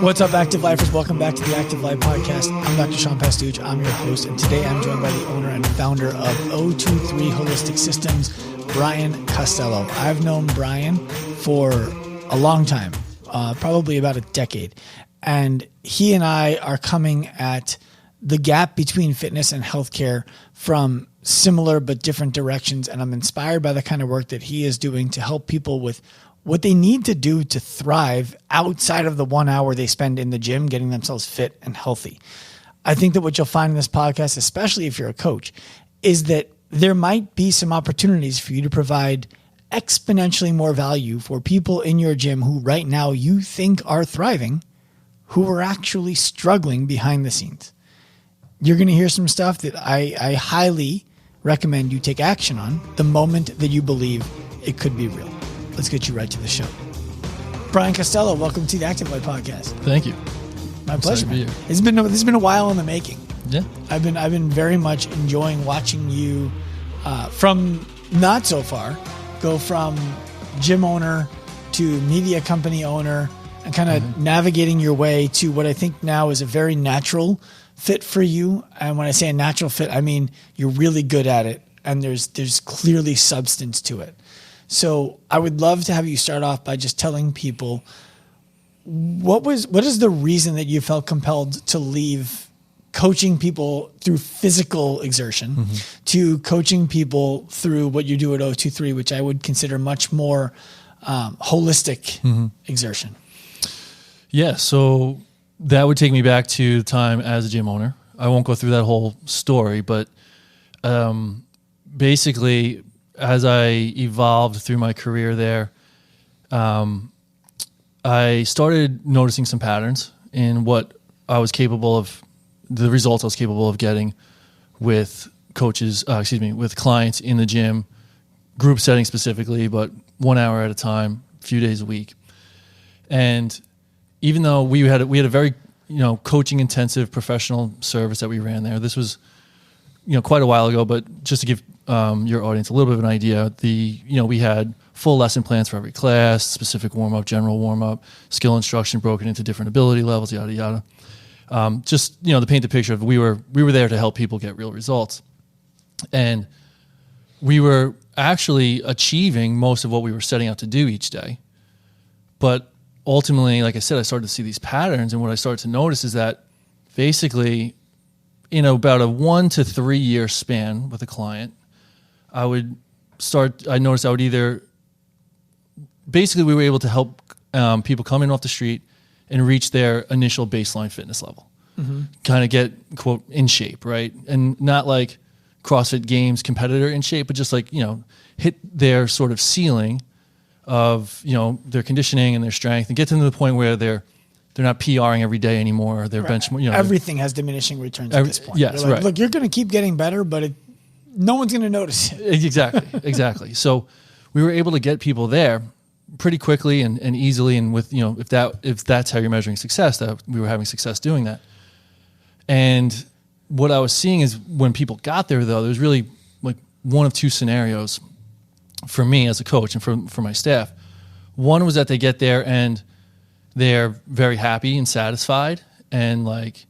What's up, Active Lifers? Welcome back to the Active Life Podcast. I'm Dr. Sean Pastuch. I'm your host, and today I'm joined by the owner and founder of 023 Holistic Systems, Brian Costello. I've known Brian for a long time, probably about a decade, and he and I are coming at the gap between fitness and healthcare from similar but different directions, and I'm inspired by the kind of work that he is doing to help people with what they need to do to thrive outside of the 1 hour they spend in the gym getting themselves fit and healthy. I think that what you'll find in this podcast, especially if you're a coach, is that there might be some opportunities for you to provide exponentially more value for people in your gym who right now you think are thriving, who are actually struggling behind the scenes. You're going to hear some stuff that I highly recommend you take action on the moment that you believe it could be real. Let's get you right to the show. Brian Costello, welcome to the Active Life Podcast. Thank you. My pleasure. This has been a while in the making. Yeah. I've been very much enjoying watching you from not so far go from gym owner to media company owner and kind of navigating your way to what I think now is a very natural fit for you. And when I say a natural fit, I mean you're really good at it and there's clearly substance to it. So I would love to have you start off by just telling people what is the reason that you felt compelled to leave coaching people through physical exertion to coaching people through what you do at 023, which I would consider much more holistic exertion. Yeah. So that would take me back to the time as a gym owner. I won't go through that whole story, but basically, as I evolved through my career there, I started noticing some patterns in what I was capable of, the results I was capable of getting with with clients in the gym, group setting specifically, but 1 hour at a time, a few days a week. And even though we had a very, coaching intensive professional service that we ran there, this was, quite a while ago, but just to give your audience a little bit of an idea, we had full lesson plans for every class, specific warm-up, general warm-up, skill instruction broken into different ability levels, yada, yada. Just, to paint the picture of we were there to help people get real results. And we were actually achieving most of what we were setting out to do each day. But ultimately, like I said, I started to see these patterns, and what I started to notice is that basically in about a 1 to 3 year span with a client, I noticed I would either, basically we were able to help people come in off the street and reach their initial baseline fitness level, kind of get, quote, in shape, right? And not like CrossFit Games competitor in shape, but just like, hit their sort of ceiling of, their conditioning and their strength and get to the point where they're not PRing every day anymore. They're benchmark. Everything has diminishing returns at this point. Yes, right. Look, you're going to keep getting better, but no one's going to notice it. Exactly. So we were able to get people there pretty quickly and easily, and with if that's how you're measuring success, that we were having success doing that. And what I was seeing is when people got there, though, there's really like one of two scenarios for me as a coach and for my staff. One was that they get there and they're very happy and satisfied, and like,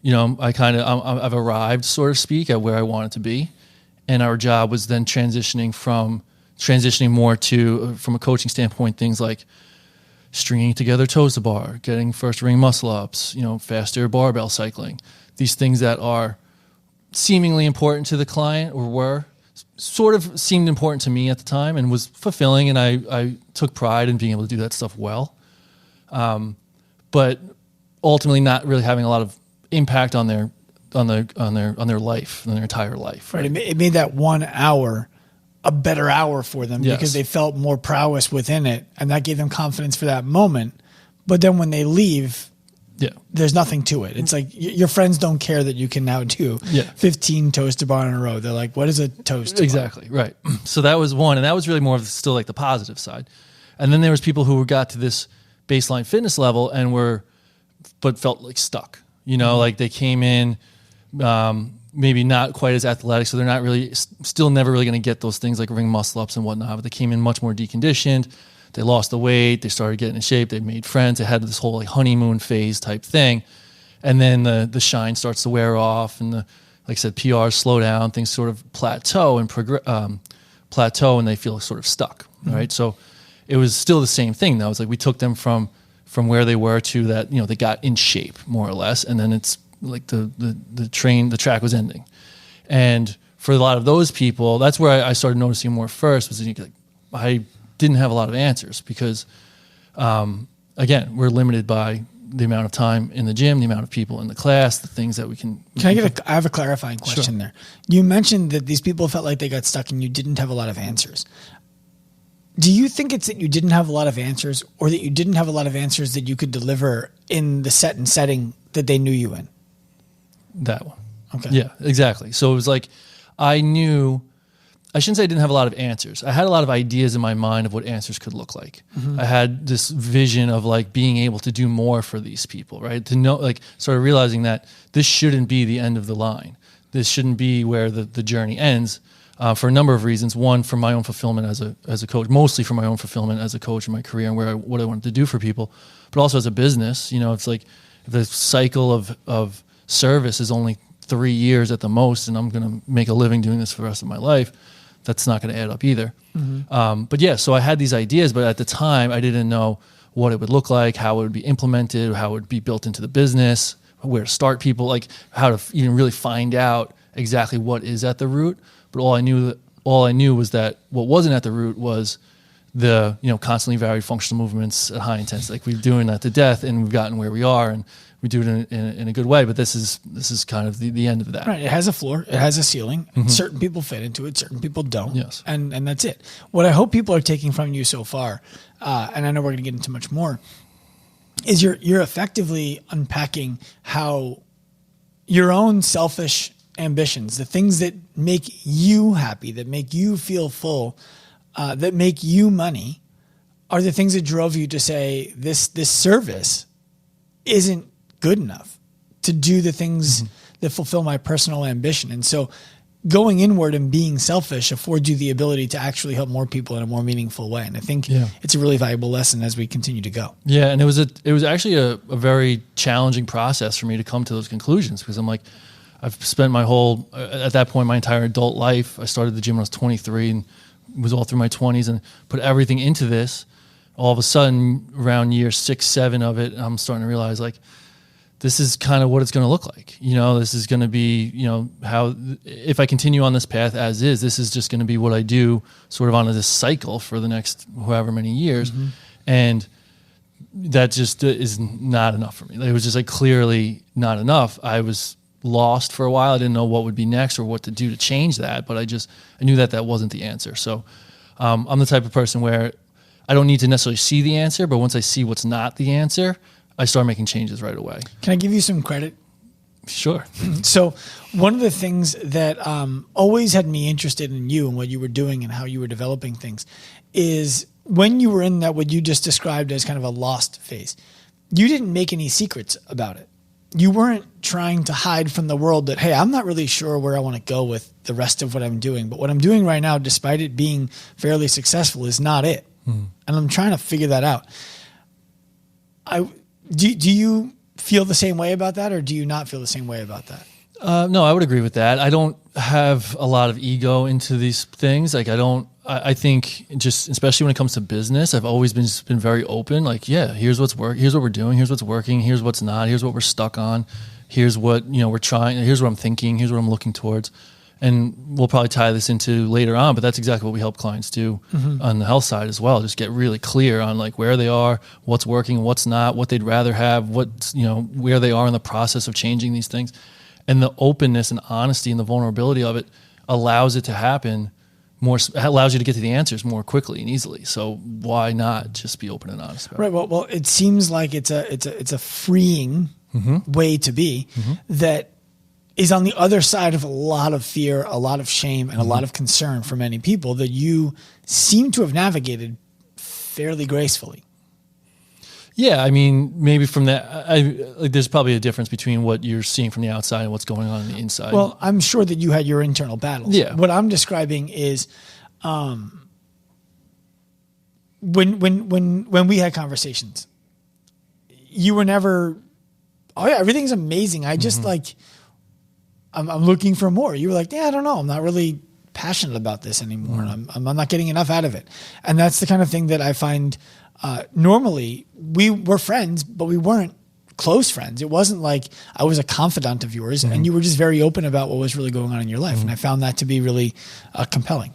I've arrived, so to speak, at where I wanted to be, and our job was then transitioning more to, from a coaching standpoint, things like stringing together toes to bar, getting first ring muscle ups, faster barbell cycling, these things that are seemingly important to the client, or were sort of seemed important to me at the time and was fulfilling, and I took pride in being able to do that stuff well. But ultimately not really having a lot of impact on their life, on their entire life. Right. It made that 1 hour a better hour for them because they felt more prowess within it, and that gave them confidence for that moment. But then when they leave, there's nothing to it. It's like your friends don't care that you can now do 15 toes to bar in a row. They're like, what is a toes to bar? Exactly, right. So that was one, and that was really more of still like the positive side. And then there was people who got to this baseline fitness level but felt like stuck. Like they came in, maybe not quite as athletic, so they're not really, still never really going to get those things like ring muscle ups and whatnot, but they came in much more deconditioned. They lost the weight. They started getting in shape. They made friends. They had this whole like honeymoon phase type thing. And then the shine starts to wear off, and like I said, PRs slow down. Things sort of plateau and and they feel sort of stuck, right? So it was still the same thing though. It's like we took them from where they were to that, they got in shape more or less, and then it's like the track was ending. And for a lot of those people, that's where I started noticing more first, was like I didn't have a lot of answers because, again, we're limited by the amount of time in the gym, the amount of people in the class, the things that we can. I have a clarifying question there. You mentioned that these people felt like they got stuck and you didn't have a lot of answers. Do you think it's that you didn't have a lot of answers, or that you didn't have a lot of answers that you could deliver in the set and setting that they knew you in? That one. Okay. Yeah, exactly. So it was like, I shouldn't say I didn't have a lot of answers. I had a lot of ideas in my mind of what answers could look like. I had this vision of like being able to do more for these people, right? To know, like, started realizing that this shouldn't be the end of the line. This shouldn't be where the journey ends, for a number of reasons. One, for my own fulfillment as a coach, mostly for my own fulfillment as a coach in my career and what I wanted to do for people, but also as a business. It's like the cycle of service is only 3 years at the most, and I'm going to make a living doing this for the rest of my life. That's not going to add up either. But yeah, so I had these ideas, but at the time I didn't know what it would look like, how it would be implemented, how it would be built into the business, where to start people, like how to even really find out exactly what is at the root. But all I knew was that what wasn't at the root was the constantly varied functional movements at high intensity. Like we're doing that to death, and we've gotten where we are, and we do it in a good way. But this is kind of the end of that. Right. It has a floor. It has a ceiling. Certain people fit into it. Certain people don't. Yes. And that's it. What I hope people are taking from you so far, and I know we're going to get into much more, is you're effectively unpacking how your own selfish ambitions, the things that make you happy, that make you feel full, that make you money, are the things that drove you to say this service isn't good enough to do the things that fulfill my personal ambition. And so going inward and being selfish affords you the ability to actually help more people in a more meaningful way. And I think it's a really valuable lesson as we continue to go. Yeah. And it was actually a very challenging process for me to come to those conclusions, because I'm like, I've spent at that point, my entire adult life. I started the gym when I was 23 and was all through my 20s and put everything into this. All of a sudden, around year 6, 7 of it, I'm starting to realize like, this is kind of what it's going to look like. This is going to be, how, if I continue on this path as is, this is just going to be what I do sort of on this cycle for the next however many years. And that just is not enough for me. It was just like clearly not enough. I was lost for a while. I didn't know what would be next or what to do to change that, but I knew that wasn't the answer. So I'm the type of person where I don't need to necessarily see the answer, but once I see what's not the answer, I start making changes right away. Can I give you some credit? Sure. So one of the things that always had me interested in you and what you were doing and how you were developing things is when you were in that, what you just described as kind of a lost phase, you didn't make any secrets about it. You weren't trying to hide from the world that, hey, I'm not really sure where I want to go with the rest of what I'm doing. But what I'm doing right now, despite it being fairly successful, is not it. And I'm trying to figure that out. Do you feel the same way about that, or do you not feel the same way about that? No, I would agree with that. I don't have a lot of ego into these things. Like I think just, especially when it comes to business, I've always been very open. Like, yeah, here's what's here's what we're doing. Here's what's working. Here's what's not. Here's what we're stuck on. Here's what, we're trying. Here's what I'm thinking. Here's what I'm looking towards. And we'll probably tie this into later on, but that's exactly what we help clients do on the health side as well. Just get really clear on like where they are, what's working, what's not, what they'd rather have, where they are in the process of changing these things. And the openness and honesty and the vulnerability of it allows it to happen more, allows you to get to the answers more quickly and easily. So why not just be open and honest about it? Right. Well, it seems like it's a freeing way to be that is on the other side of a lot of fear, a lot of shame, and a lot of concern for many people that you seem to have navigated fairly gracefully. Yeah, I mean, maybe from that, there's probably a difference between what you're seeing from the outside and what's going on the inside. Well, I'm sure that you had your internal battles. Yeah. What I'm describing is when we had conversations, you were never, oh yeah, everything's amazing. I just like, I'm looking for more. You were like, yeah, I don't know. I'm not really passionate about this anymore. And I'm not getting enough out of it. And that's the kind of thing that I find, normally we were friends, but we weren't close friends. It wasn't like I was a confidant of yours and you were just very open about what was really going on in your life. And I found that to be really compelling.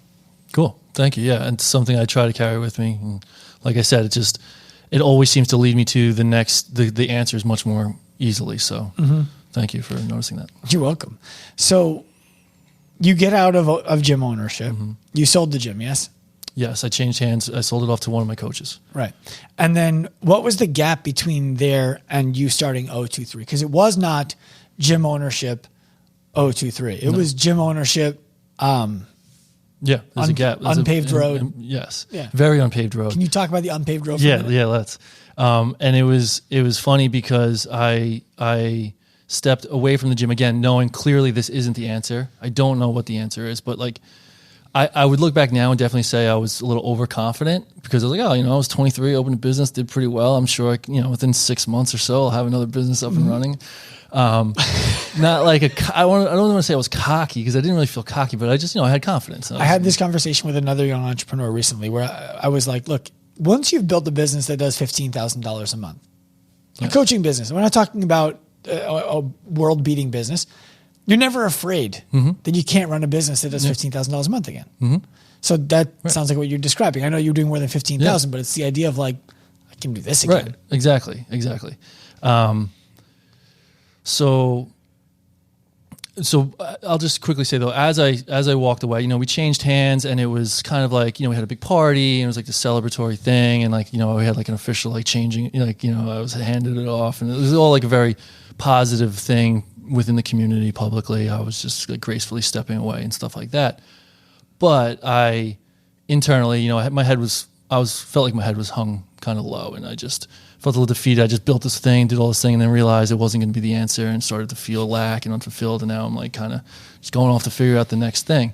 Cool. Thank you. Yeah. And it's something I try to carry with me. And like I said, it always seems to lead me to the answers much more easily. So thank you for noticing that. You're welcome. So you get out of gym ownership. You sold the gym, yes? Yes. I changed hands. I sold it off to one of my coaches. Right. And then what was the gap between there and you starting 023? Because it was not gym ownership 023. It was gym ownership. Yeah, there's a gap. There's unpaved road. Yes. Yeah. Very unpaved road. Can you talk about the unpaved road? Yeah, let's. And it was funny because I stepped away from the gym again, knowing clearly this isn't the answer. I don't know what the answer is, but like I would look back now and definitely say I was a little overconfident because I was like, oh, I was 23, opened a business, did pretty well. I'm sure within 6 months or so, I'll have another business up and running. Not like I don't want to say I was cocky because I didn't really feel cocky, but I just, I had confidence. I had this conversation with another young entrepreneur recently where I was like, look, once you've built a business that does $15,000 a month, a coaching business, we're not talking about a world beating business. You're never afraid that you can't run a business that does $15,000 a month again. So that sounds like what you're describing. I know you're doing more than 15,000, but it's the idea of like, I can do this again. Right. Exactly. So I'll just quickly say though, as I walked away, we changed hands and it was kind of like, we had a big party and it was like the celebratory thing. And like, we had like an official, like changing, I was handed it off and it was all like a very positive thing within the community publicly. I was just like gracefully stepping away and stuff like that. But I internally, felt like my head was hung kind of low and I just felt a little defeated. I just built this thing, did all this thing, and then realized it wasn't going to be the answer and started to feel lack and unfulfilled. And now I'm like kind of just going off to figure out the next thing.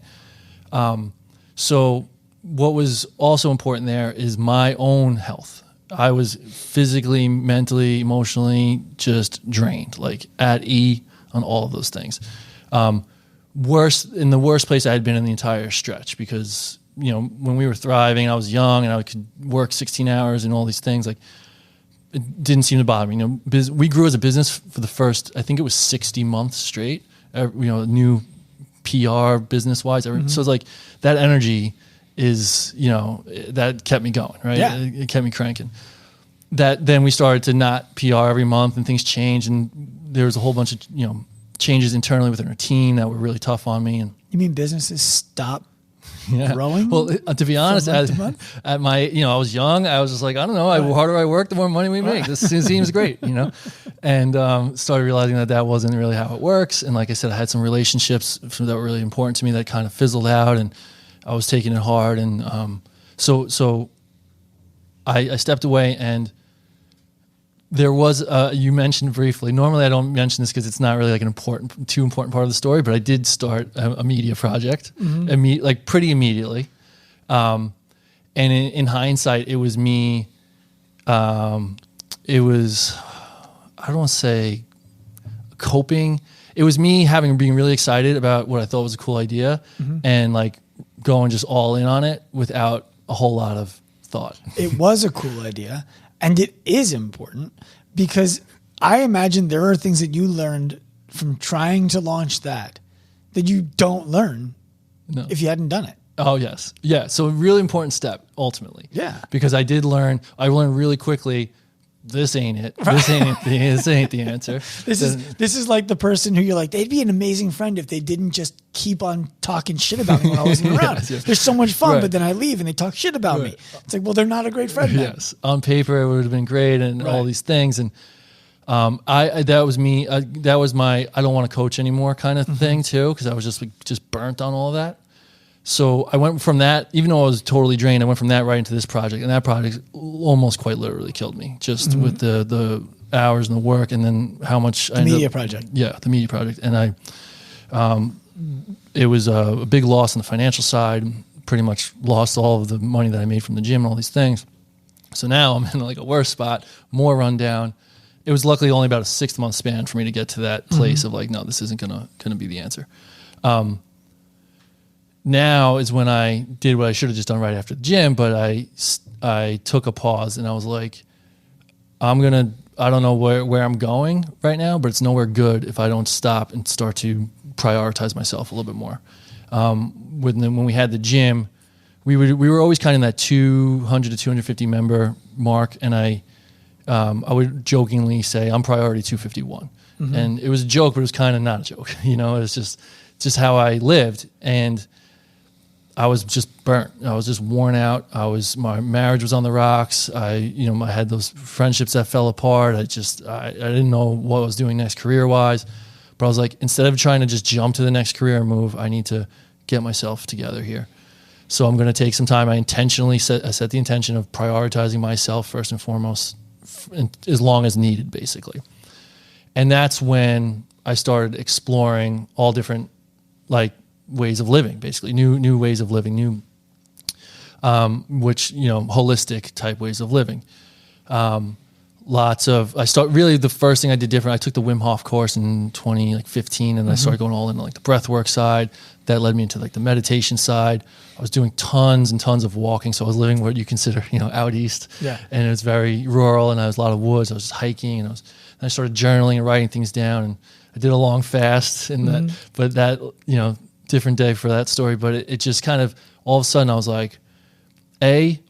So what was also important there is my own health. I was physically, mentally, emotionally just drained, like at E on all of those things. In the worst place I had been in the entire stretch because, when we were thriving, I was young and I could work 16 hours and all these things, like, it didn't seem to bother me. We grew as a business for the first, I think it was 60 months straight, new PR business wise. So it's like that energy is, that kept me going, right? Yeah. It kept me cranking. That then we started to not PR every month and things changed. And there was a whole bunch of, changes internally within our team that were really tough on me. And you mean businesses stop growing? Well, to be honest, at my, I was young. I was just like, I don't know. The harder I work, the more money we make. This seems great, and started realizing that wasn't really how it works. And like I said, I had some relationships that were really important to me that kind of fizzled out, and I was taking it hard. And so I stepped away, and there was you mentioned briefly. Normally, I don't mention this because it's not really like too important part of the story. But I did start a media project, pretty immediately. And in hindsight, it was me. It was, I don't want to say coping. It was me being really excited about what I thought was a cool idea, and like going just all in on it without a whole lot of thought. It was a cool idea. And it is important because I imagine there are things that you learned from trying to launch that you don't learn if you hadn't done it. Oh, yes. Yeah. So a really important step ultimately. Yeah. Because I learned really quickly, this ain't it. This ain't the answer. This is like the person who you're like, they'd be an amazing friend if they didn't just keep on talking shit about me when I wasn't around. Yes. They're so much fun, but then I leave and they talk shit about me. It's like, well, they're not a great friend. Yes. On paper, it would have been great and all these things. And that was me. That was my, I don't want to coach anymore kind of thing too. Cause I was just burnt on all of that. So I went from that, even though I was totally drained, I went from that right into this project, and that project almost quite literally killed me, just with the hours and the work, and then how much the media project. Yeah, the media project, and it was a big loss on the financial side. Pretty much lost all of the money that I made from the gym and all these things. So now I'm in like a worse spot, more rundown. It was luckily only about a 6-month span for me to get to that place of like, no, this isn't gonna be the answer. Now is when I did what I should have just done right after the gym, but I took a pause and I was like, I don't know where I'm going right now, but it's nowhere good if I don't stop and start to prioritize myself a little bit more. When we had the gym, we were always kind of in that 200 to 250 member mark, and I would jokingly say I'm priority 251, and it was a joke, but it was kind of not a joke. You know, it's just how I lived, and I was just burnt. I was just worn out. My marriage was on the rocks. I had those friendships that fell apart. I didn't know what I was doing next career wise, but I was like, instead of trying to just jump to the next career move, I need to get myself together here. So I'm going to take some time. I set the intention of prioritizing myself first and foremost, as long as needed, basically. And that's when I started exploring all different ways of living, basically new ways of living, holistic type ways of living. The first thing I did different, I took the Wim Hof course in 2015, and I started going all into like the breath work side. That led me into like the meditation side. I was doing tons and tons of walking. So I was living what you consider, out east. Yeah. And it was very rural, and I was a lot of woods. I was just hiking, and I started journaling and writing things down, and I did a long fast different day for that story. But it just kind of, all of a sudden I was like,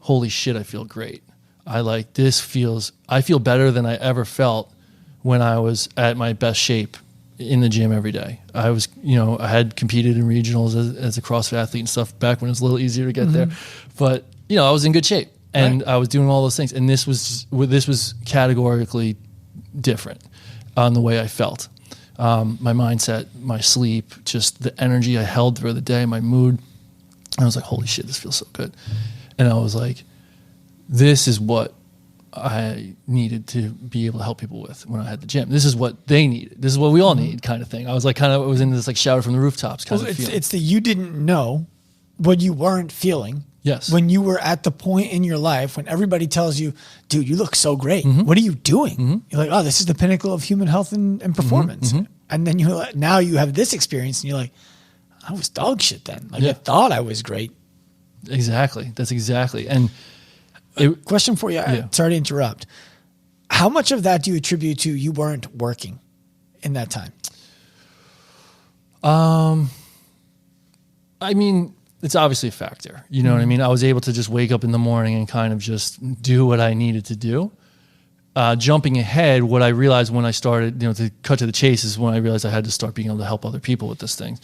holy shit, I feel great. I feel better than I ever felt when I was at my best shape in the gym every day. I was, I had competed in regionals as a CrossFit athlete and stuff back when it was a little easier to get there, but I was in good shape, and I was doing all those things. And this was categorically different on the way I felt. My mindset, my sleep, just the energy I held through the day, my mood. I was like, holy shit, this feels so good. And I was like, this is what I needed to be able to help people with when I had the gym. This is what they needed. This is what we all need, kind of thing. I was like, was in this like shout from the rooftops kind of feeling. It's that you didn't know what you weren't feeling. Yes. When you were at the point in your life when everybody tells you, dude, you look so great. What are you doing? You're like, oh, this is the pinnacle of human health and performance. And then now you have this experience, and you're like, I was dog shit then. I thought I was great. Exactly. That's exactly. And question for you. Sorry to interrupt. How much of that do you attribute to you weren't working in that time? I mean, it's obviously a factor. You know what I mean? I was able to just wake up in the morning and kind of just do what I needed to do. Jumping ahead, what I realized when I started, to cut to the chase, is when I realized I had to start being able to help other people with this thing.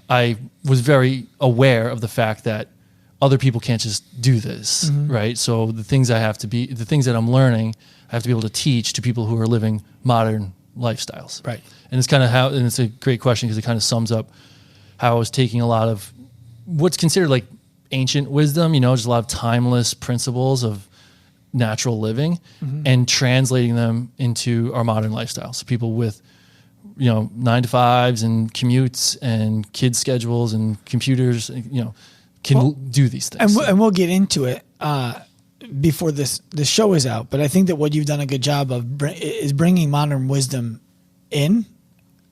I was very aware of the fact that other people can't just do this, right? So the things that I'm learning, I have to be able to teach to people who are living modern lifestyles. Right. And it's kind of and it's a great question because it kind of sums up how I was taking a lot of what's considered like ancient wisdom, just a lot of timeless principles of natural living and translating them into our modern lifestyle. So people with, 9-to-5s and commutes and kids' schedules and computers, can do these things. And we'll get into it before this show is out. But I think that what you've done a good job of is bringing modern wisdom in,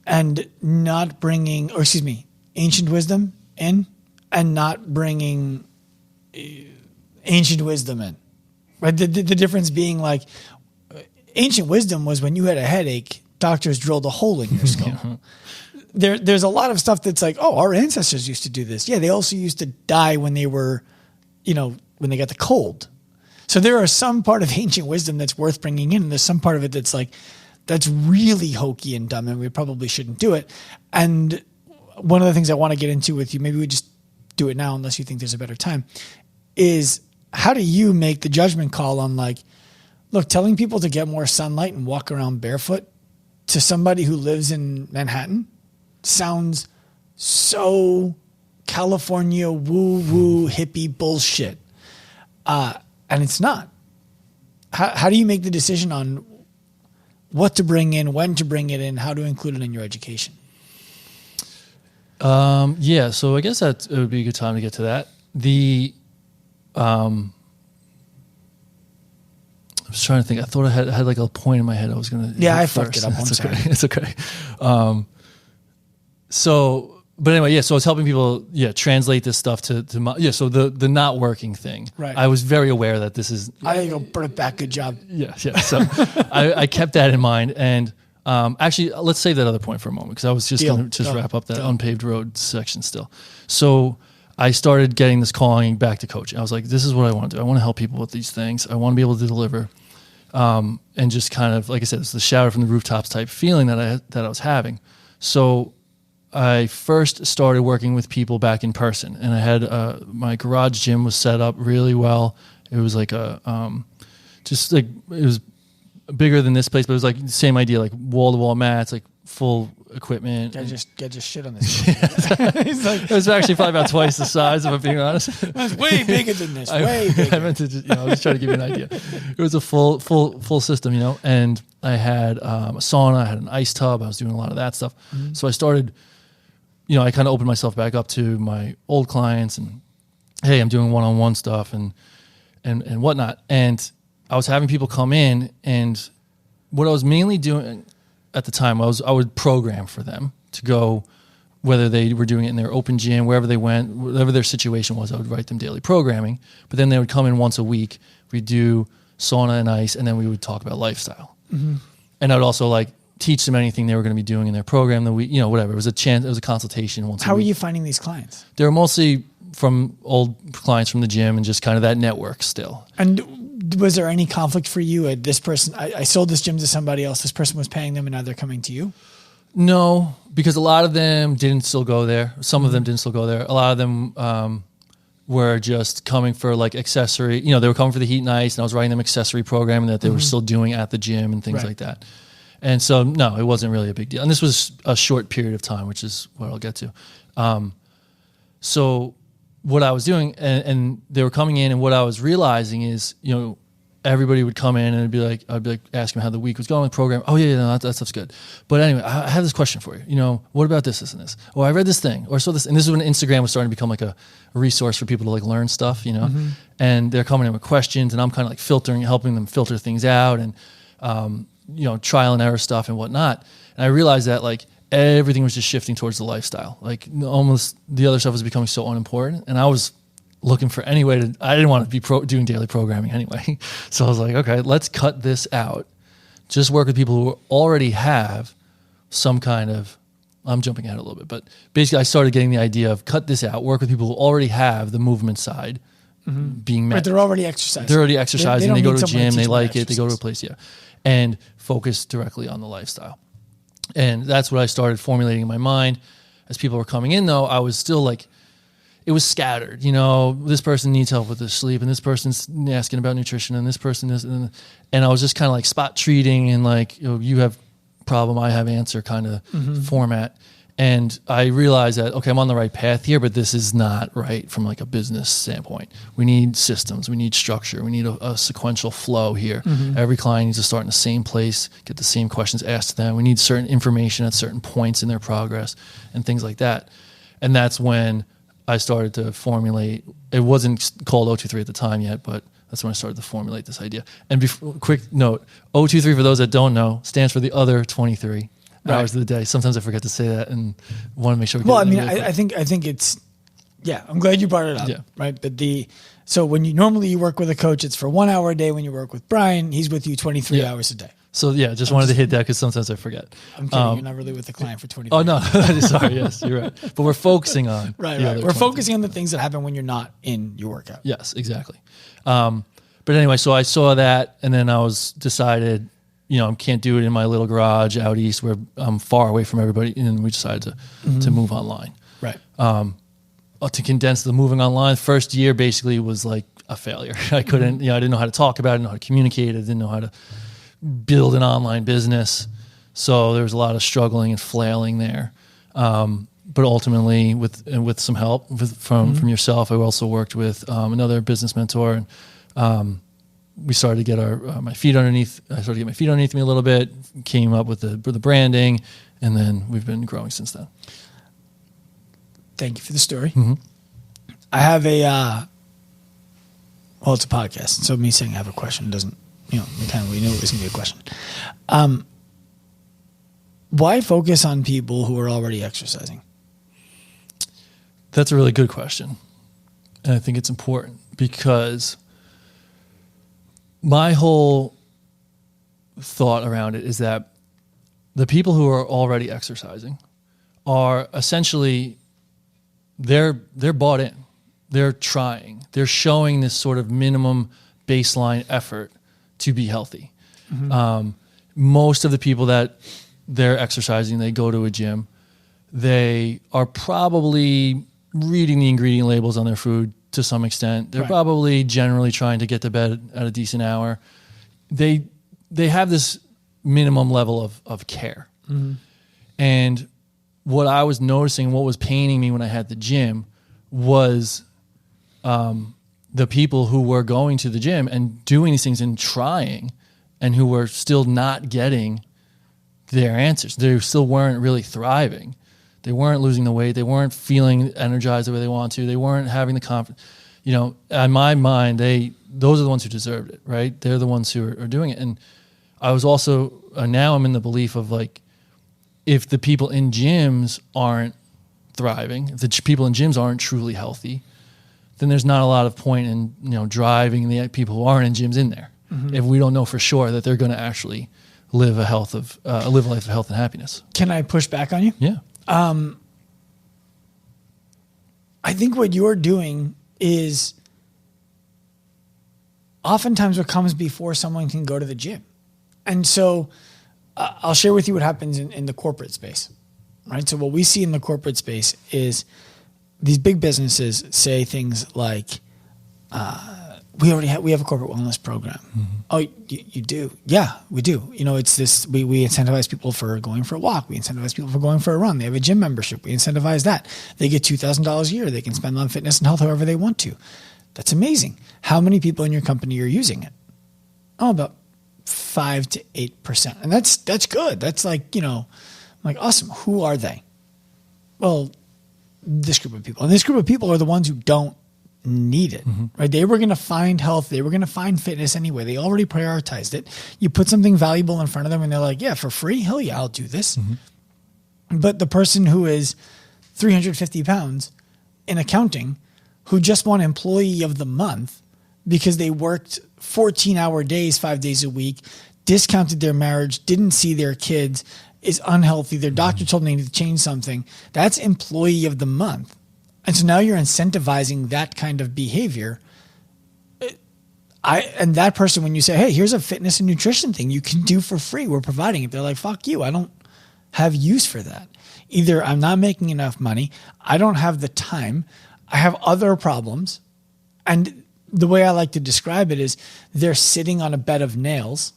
and not bringing, ancient wisdom in, and not bringing ancient wisdom in. Right? The difference being like ancient wisdom was when you had a headache, doctors drilled a hole in your skull. There's a lot of stuff that's like, oh, our ancestors used to do this. Yeah, they also used to die when they were, when they got the cold. So there are some part of ancient wisdom that's worth bringing in, and there's some part of it that's like, that's really hokey and dumb, and we probably shouldn't do it. And one of the things I want to get into with you, maybe we just do it now unless you think there's a better time, is how do you make the judgment call on like, look, telling people to get more sunlight and walk around barefoot to somebody who lives in Manhattan sounds so California woo-woo hippie bullshit. And it's not. How do you make the decision on what to bring in, when to bring it in, how to include it in your education? So I guess it would be a good time to get to that. was trying to think. I thought I had like a point in my head I was going to. Yeah, I fucked it up. I'm sorry. It's okay. But anyway, so I was helping people, translate this stuff to my, so the not working thing. Right. I was very aware that this is. I think you'll bring it back. Good job. Yeah. So I kept that in mind. And actually, let's save that other point for a moment because I was just going to just wrap up that unpaved road section still. So I started getting this calling back to coaching. I was like, this is what I want to do. I want to help people with these things. I want to be able to deliver. And just kind of, like I said, it's the shower from the rooftops type feeling that I was having. So I first started working with people back in person, and I had my garage gym was set up really well. It was like it was bigger than this place, but it was like the same idea, like wall to wall mats, like full equipment. Get just shit on this. He's like, it was actually probably about twice the size, if I'm being honest. It's way bigger than this. Way bigger. I meant to just, I was trying to give you an idea. It was a full system, and I had a sauna, I had an ice tub. I was doing a lot of that stuff. Mm-hmm. So I started, I kind of opened myself back up to my old clients and, hey, I'm doing one-on-one stuff and whatnot. And I was having people come in, and what I was mainly doing at the time, I would program for them to go, whether they were doing it in their open gym, wherever they went, whatever their situation was, I would write them daily programming. But then they would come in once a week. We'd do sauna and ice, and then we would talk about lifestyle. Mm-hmm. And I would also teach them anything they were going to be doing in their program the week, whatever. It was a consultation once a week. How are you finding these clients? They were mostly from old clients from the gym and just kind of that network still. And was there any conflict for you? This person, I sold this gym to somebody else. This person was paying them, and now they're coming to you? No, because a lot of them didn't still go there. Some of them didn't still go there. A lot of them were just coming for accessory. They were coming for the heat and ice, and I was writing them accessory programming that they were still doing at the gym and things like that. And so, no, it wasn't really a big deal. And this was a short period of time, which is what I'll get to. So what I was doing, and they were coming in, and what I was realizing is, everybody would come in and I'd be like asking how the week was going with the program. Oh yeah, no, that stuff's good. But anyway, I have this question for you. What about this and this? Oh, I read this thing or so this. And this is when Instagram was starting to become a resource for people to learn stuff, Mm-hmm. And they're coming in with questions, and I'm kind of helping them filter things out, and trial and error stuff and whatnot. And I realized that everything was just shifting towards the lifestyle. Almost the other stuff was becoming so unimportant, and I was looking for any way I didn't want to be doing daily programming anyway. So I was like, okay, let's cut this out. Just work with people who already have some kind of, I'm jumping ahead a little bit, but basically I started getting the idea of cut this out, work with people who already have the movement side being met. But they're already exercising. They're already exercising. They go to a gym, they like it, they go to a place, and focus directly on the lifestyle. And that's what I started formulating in my mind. As people were coming in, though, I was still it was scattered. This person needs help with their sleep, and this person's asking about nutrition, and this person is, and I was just kind of spot treating and you have problem, I have answer kind of format. And I realized that, okay, I'm on the right path here, but this is not right from a business standpoint. We need systems, we need structure, we need a sequential flow here. Mm-hmm. Every client needs to start in the same place, get the same questions asked to them. We need certain information at certain points in their progress and things like that. And that's when I started to formulate. It wasn't called 023 at the time yet, but that's when I started to formulate this idea. And quick note, 023, for those that don't know, stands for the other 23 hours of the day. Sometimes I forget to say that and want to make sure. I think it's, I'm glad you brought it up. Yeah. Right. But so when you work with a coach, it's for 1 hour a day. When you work with Brian, he's with you 23 hours a day. So just wanted to hit that because sometimes I forget. I'm kidding. You're not really with the client for 23 Oh, no. Sorry. Yes, you're right. But we're focusing on. Right. We're focusing on the things that happen when you're not in your workout. Yes, exactly. But anyway, so I saw that, and then I decided, I can't do it in my little garage out east where I'm far away from everybody. And then we decided to move online. Right. To condense the moving online, first year basically was a failure. I couldn't, I didn't know how to talk about it, I didn't know how to communicate, I didn't know how to build an online business. So there was a lot of struggling and flailing there. But ultimately with some help from yourself, I also worked with another business mentor, and we started to get my feet underneath. I started to get my feet underneath me a little bit, came up with the branding, and then we've been growing since then. Thank you for the story. Mm-hmm. I have it's a podcast. So me saying I have a question doesn't we knew it was going to be a question. Why focus on people who are already exercising? That's a really good question. And I think it's important because my whole thought around it is that the people who are already exercising are essentially, they're bought in. They're trying. They're showing this sort of minimum baseline effort to be healthy. Mm-hmm. Most of the people that they're exercising, they go to a gym, they are probably reading the ingredient labels on their food to some extent. They're probably generally trying to get to bed at a decent hour. They have this minimum level of care. Mm-hmm. And what I was noticing, what was paining me when I had the gym was the people who were going to the gym and doing these things and trying and who were still not getting their answers. They still weren't really thriving. They weren't losing the weight. They weren't feeling energized the way they want to. They weren't having the confidence. In my mind, those are the ones who deserved it, right? They're the ones who are doing it. And I was also, now I'm in the belief of like, if the people in gyms aren't thriving, if the people in gyms aren't truly healthy, then there's not a lot of point in, driving the people who aren't in gyms in there. Mm-hmm. If we don't know for sure that they're going to actually live a life of health and happiness. Can I push back on you? Yeah. I think what you're doing is oftentimes what comes before someone can go to the gym. And so I'll share with you what happens in the corporate space, right? So what we see in the corporate space is these big businesses say things like, we have a corporate wellness program. Mm-hmm. Oh, you do? Yeah, we do. It's this, we incentivize people for going for a walk. We incentivize people for going for a run. They have a gym membership. We incentivize that. They get $2,000 a year. They can spend on fitness and health however they want to. That's amazing. How many people in your company are using it? Oh, about 5 to 8%. And that's good. That's like, like awesome. Who are they? Well, this group of people. And this group of people are the ones who don't need it, mm-hmm. right? They were going to find health. They were going to find fitness anyway. They already prioritized it. You put something valuable in front of them and they're like, yeah, for free? Hell yeah, I'll do this. Mm-hmm. But the person who is 350 pounds in accounting, who just won employee of the month because they worked 14-hour days, 5 days a week, discounted their marriage, didn't see their kids, is unhealthy. Their doctor told them they need to change something. That's employee of the month. And so now you're incentivizing that kind of behavior. And that person, when you say, hey, here's a fitness and nutrition thing you can do for free, we're providing it. They're like, fuck you. I don't have use for that. Either I'm not making enough money. I don't have the time. I have other problems. And the way I like to describe it is they're sitting on a bed of nails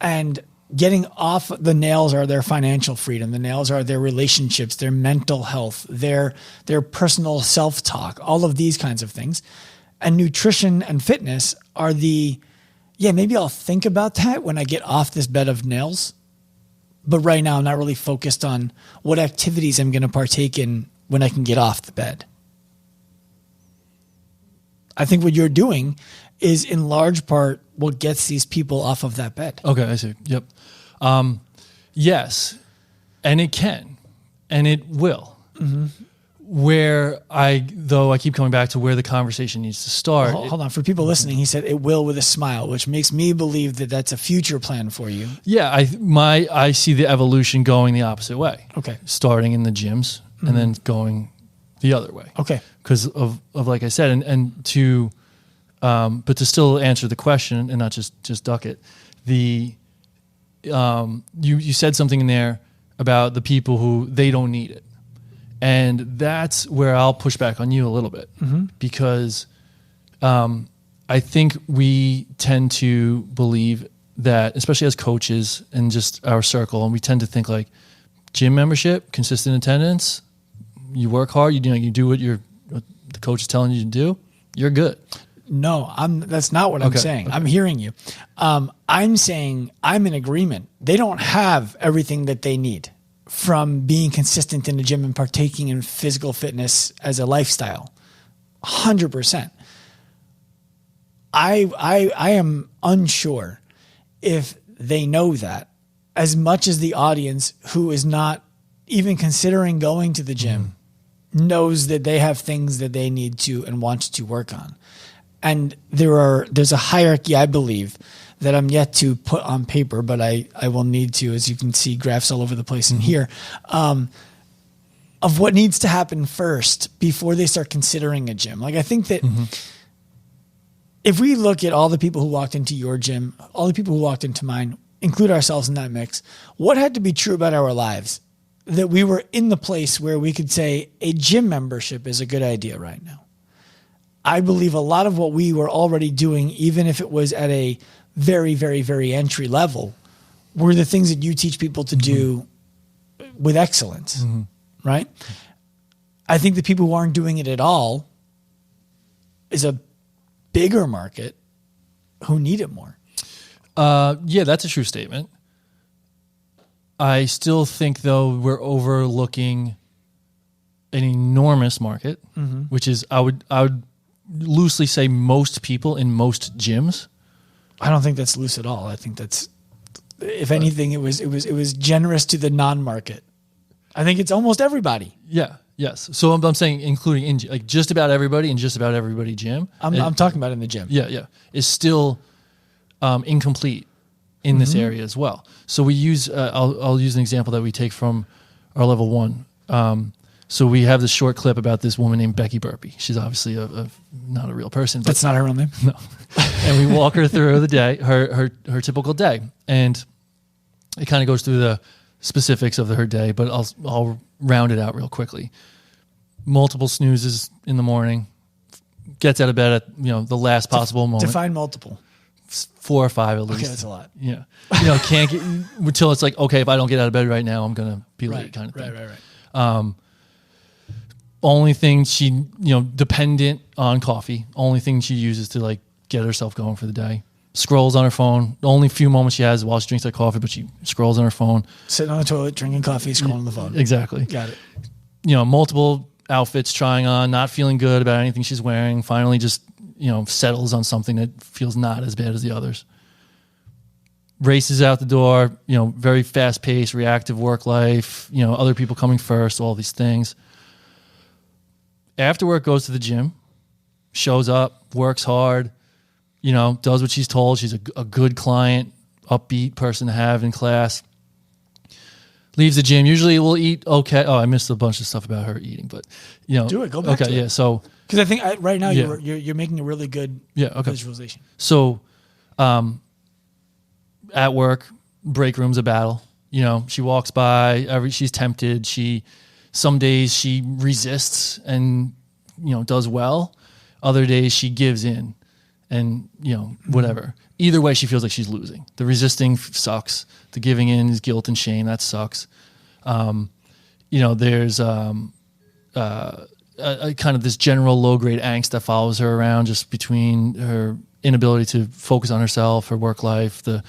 and getting off the nails are their financial freedom. The nails are their relationships, their mental health, their personal self-talk, all of these kinds of things. And nutrition and fitness are maybe I'll think about that when I get off this bed of nails. But right now I'm not really focused on what activities I'm going to partake in when I can get off the bed. I think what you're doing is in large part what gets these people off of that bed. Okay, I see. Yep. Yes, and it can, and it will. Mm-hmm. Where I keep coming back to where the conversation needs to start. Well, hold on. For people listening, he said it will with a smile, which makes me believe that that's a future plan for you. Yeah, I see the evolution going the opposite way. Okay. Starting in the gyms and then going the other way. Okay. Because of like I said, and to but to still answer the question and not just duck it, you said something in there about the people who they don't need it. And that's where I'll push back on you a little bit, mm-hmm. because I think we tend to believe that, especially as coaches and just our circle, and we tend to think like gym membership, consistent attendance, you work hard, you do what the coach is telling you to do, you're good. No, that's not what I'm saying. Okay. I'm hearing you. I'm saying I'm in agreement. They don't have everything that they need from being consistent in the gym and partaking in physical fitness as a lifestyle. 100%. I am unsure if they know that as much as the audience who is not even considering going to the gym knows that they have things that they need to and want to work on. And there's a hierarchy, I believe, that I'm yet to put on paper, but I will need to, as you can see graphs all over the place in here, of what needs to happen first before they start considering a gym. Like, I think that if we look at all the people who walked into your gym, all the people who walked into mine, include ourselves in that mix, what had to be true about our lives that we were in the place where we could say a gym membership is a good idea right now? I believe a lot of what we were already doing, even if it was at a very, very, very entry level, were the things that you teach people to do with excellence, right? I think the people who aren't doing it at all is a bigger market who need it more. Yeah, that's a true statement. I still think, though, we're overlooking an enormous market, which is I would loosely say most people in most gyms. I don't think that's loose at all. I think that's, if anything, it was generous to the non-market. I think it's almost everybody. Yeah. Yes. So I'm saying including in like just about everybody and just about everybody gym. I'm talking about in the gym. Yeah. Yeah. Is still incomplete in this area as well. So we use, I'll use an example that we take from our level 1. So we have this short clip about this woman named Becky Burpee. She's obviously not a real person. But that's not her real name? No. And we walk her through the day, her typical day. And it kind of goes through the specifics of her day, but I'll round it out real quickly. Multiple snoozes in the morning, gets out of bed at the last possible moment. Define multiple. 4 or 5 at least. Okay, that's a lot. Yeah. Can't get until it's like, okay, if I don't get out of bed right now, I'm gonna be late kind of thing. Right. Only thing she, dependent on coffee. Only thing she uses to like get herself going for the day. Scrolls on her phone. The only few moments she has while she drinks that coffee, but she scrolls on her phone. Sitting on the toilet, drinking coffee, scrolling on the phone. Exactly. Got it. Multiple outfits trying on, not feeling good about anything she's wearing. Finally just, settles on something that feels not as bad as the others. Races out the door, very fast paced, reactive work life, other people coming first, all these things. After work, goes to the gym, shows up, works hard, does what she's told. She's a good client, upbeat person to have in class. Leaves the gym. Usually we'll eat okay. Oh, I missed a bunch of stuff about her eating, but do it. Go back to it. Yeah. So because I think right now you're making a really good visualization. So, at work, break room's a battle. She walks by. She's tempted. Some days she resists and does well. Other days she gives in, and whatever. Either way, she feels like she's losing. The resisting sucks. The giving in is guilt and shame. That sucks. There's a kind of this general low grade angst that follows her around, just between her inability to focus on herself, her work life, the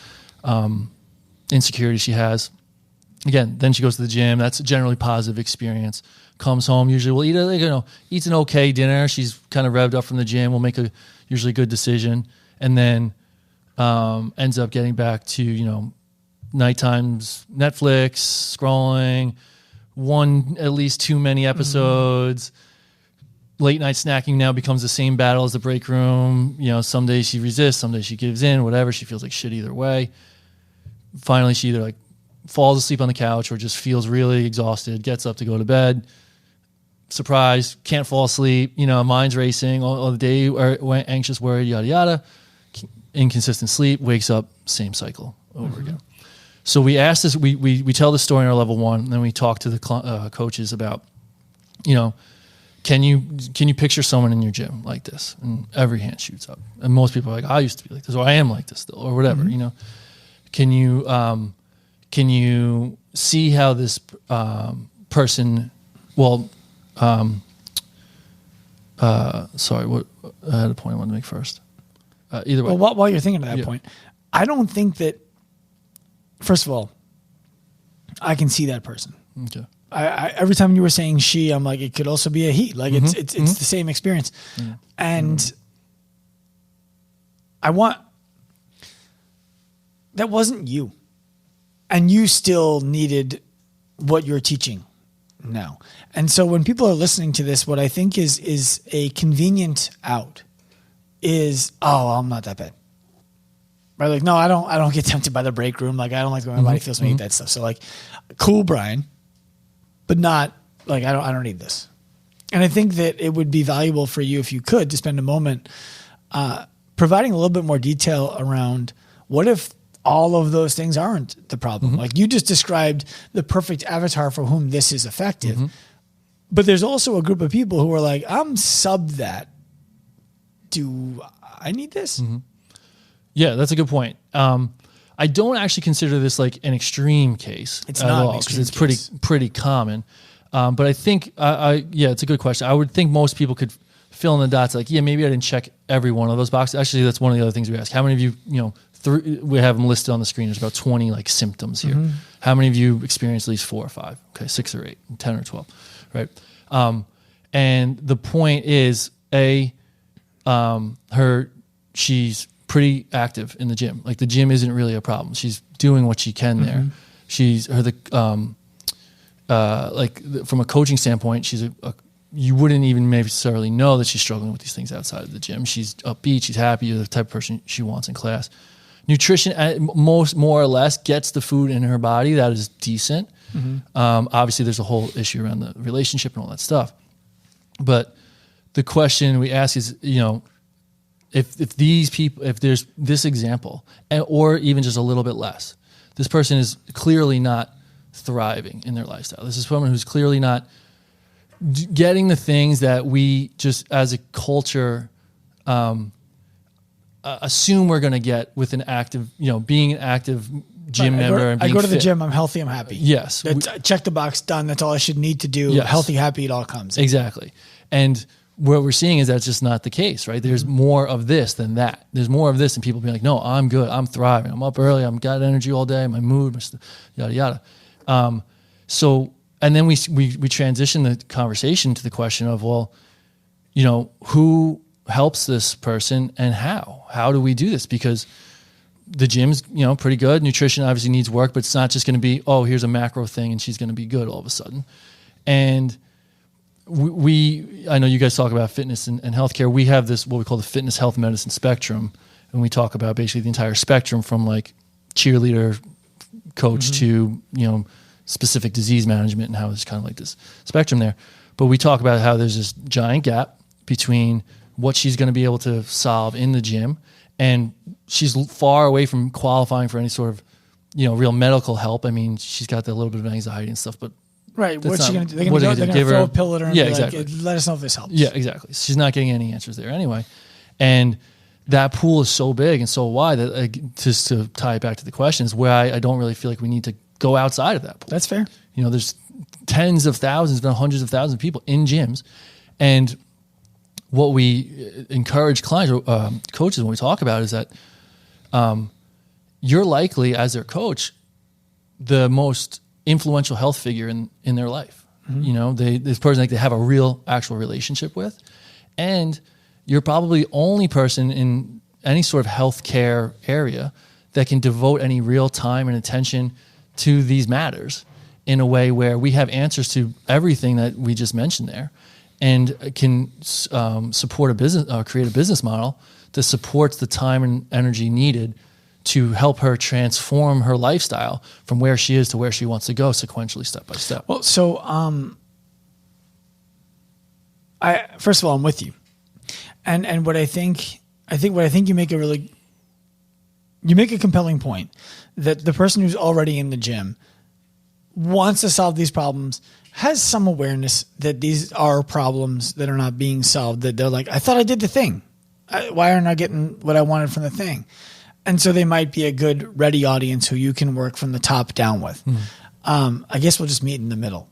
insecurity she has. Again, then she goes to the gym. That's a generally positive experience. Comes home, usually will eats an okay dinner. She's kind of revved up from the gym. We'll make a usually good decision, and then ends up getting back to nighttime's Netflix scrolling, at least too many episodes. Late night snacking now becomes the same battle as the break room. Some days she resists, some days she gives in. Whatever, she feels like shit either way. Finally, she either falls asleep on the couch or just feels really exhausted, gets up to go to bed. Surprise, can't fall asleep. Mind's racing all the day, anxious, worried, yada, yada. Inconsistent sleep, wakes up, same cycle over again. So we asked this, we tell the story in our level 1, and then we talk to the coaches about, can you picture someone in your gym like this? And every hand shoots up. And most people are like, I used to be like this, or I am like this still, or whatever, Can you see how this person, sorry, what I had a point I wanted to make first. Either way. Well, while you're thinking of that point, I don't think that, first of all, I can see that person. Okay. I every time you were saying she, I'm like, it could also be a he. Like it's the same experience. And that wasn't you. And you still needed what you're teaching now. And so when people are listening to this, what I think is a convenient out is, oh, I'm not that bad. Right? Like, no, I don't get tempted by the break room. Like, I don't like the way my body feels when I eat that stuff. So like, cool, Brian, but not like, I don't need this. And I think that it would be valuable for you if you could to spend a moment providing a little bit more detail around what if all of those things aren't the problem. Like you just described the perfect avatar for whom this is effective. But there's also a group of people who are like, I'm sub that. Do I need this? Yeah, that's a good point. I don't actually consider this like an extreme case. It's not all because it's pretty common. But I think, yeah, it's a good question. I would think most people could fill in the dots. Like, yeah, maybe I didn't check every one of those boxes. Actually, that's one of the other things we ask. How many of you, we have them listed on the screen. There's about 20 like symptoms here. How many of you experience at least 4 or 5? Okay, 6 or 8, 10 or 12, right? And the point is, she's pretty active in the gym. Like the gym isn't really a problem. She's doing what she can there. From a coaching standpoint, she's you wouldn't even necessarily know that she's struggling with these things outside of the gym. She's upbeat. She's happy. You're the type of person she wants in class. Nutrition, more or less, gets the food in her body. That is decent. Obviously, there's a whole issue around the relationship and all that stuff. But the question we ask is, if these people, if there's this example, or even just a little bit less, this person is clearly not thriving in their lifestyle. This is someone who's clearly not getting the things that we just as a culture assume we're going to get with an active, being an active gym member. And being I go to the fit. gym. I'm healthy. I'm happy. Yes. Check the box. Done. That's all I should need to do. Yes. Healthy, happy. It all comes. Exactly. And what we're seeing is that's just not the case, right? There's more of this than that. There's more of this and people being like, no, I'm good. I'm thriving. I'm up early. I'm got energy all day. My mood, yada, yada. And then we transition the conversation to the question of, well, who helps this person and how? How do we do this? Because the gym's, pretty good. Nutrition obviously needs work, but it's not just going to be, oh, here's a macro thing and she's going to be good all of a sudden. And I know you guys talk about fitness and healthcare. We have this, what we call the fitness, health, medicine spectrum. And we talk about basically the entire spectrum from like cheerleader coach to, specific disease management and how there's kind of like this spectrum there. But we talk about how there's this giant gap between what she's going to be able to solve in the gym. And she's far away from qualifying for any sort of, real medical help. I mean, she's got that little bit of anxiety and stuff, but right. What's she going to do? They're going to throw a pill at her and be exactly. like, let us know if this helps. Yeah, exactly. She's not getting any answers there anyway. And that pool is so big and so wide that just to tie it back to the question is where I don't really feel like we need to go outside of that pool. That's fair. There's tens of thousands, hundreds of thousands of people in gyms. And what we encourage clients or coaches when we talk about is that you're likely, as their coach, the most influential health figure in their life. This person they have a real, actual relationship with. And you're probably the only person in any sort of healthcare area that can devote any real time and attention to these matters in a way where we have answers to everything that we just mentioned there and can support a business, create a business model that supports the time and energy needed to help her transform her lifestyle from where she is to where she wants to go sequentially, step by step. Well, so first of all, I'm with you. And what I think you make a compelling point that the person who's already in the gym wants to solve these problems, has some awareness that these are problems that are not being solved, that they're like, I thought I did the thing. Why aren't I getting what I wanted from the thing? And so they might be a good, ready audience who you can work from the top down with. I guess we'll just meet in the middle.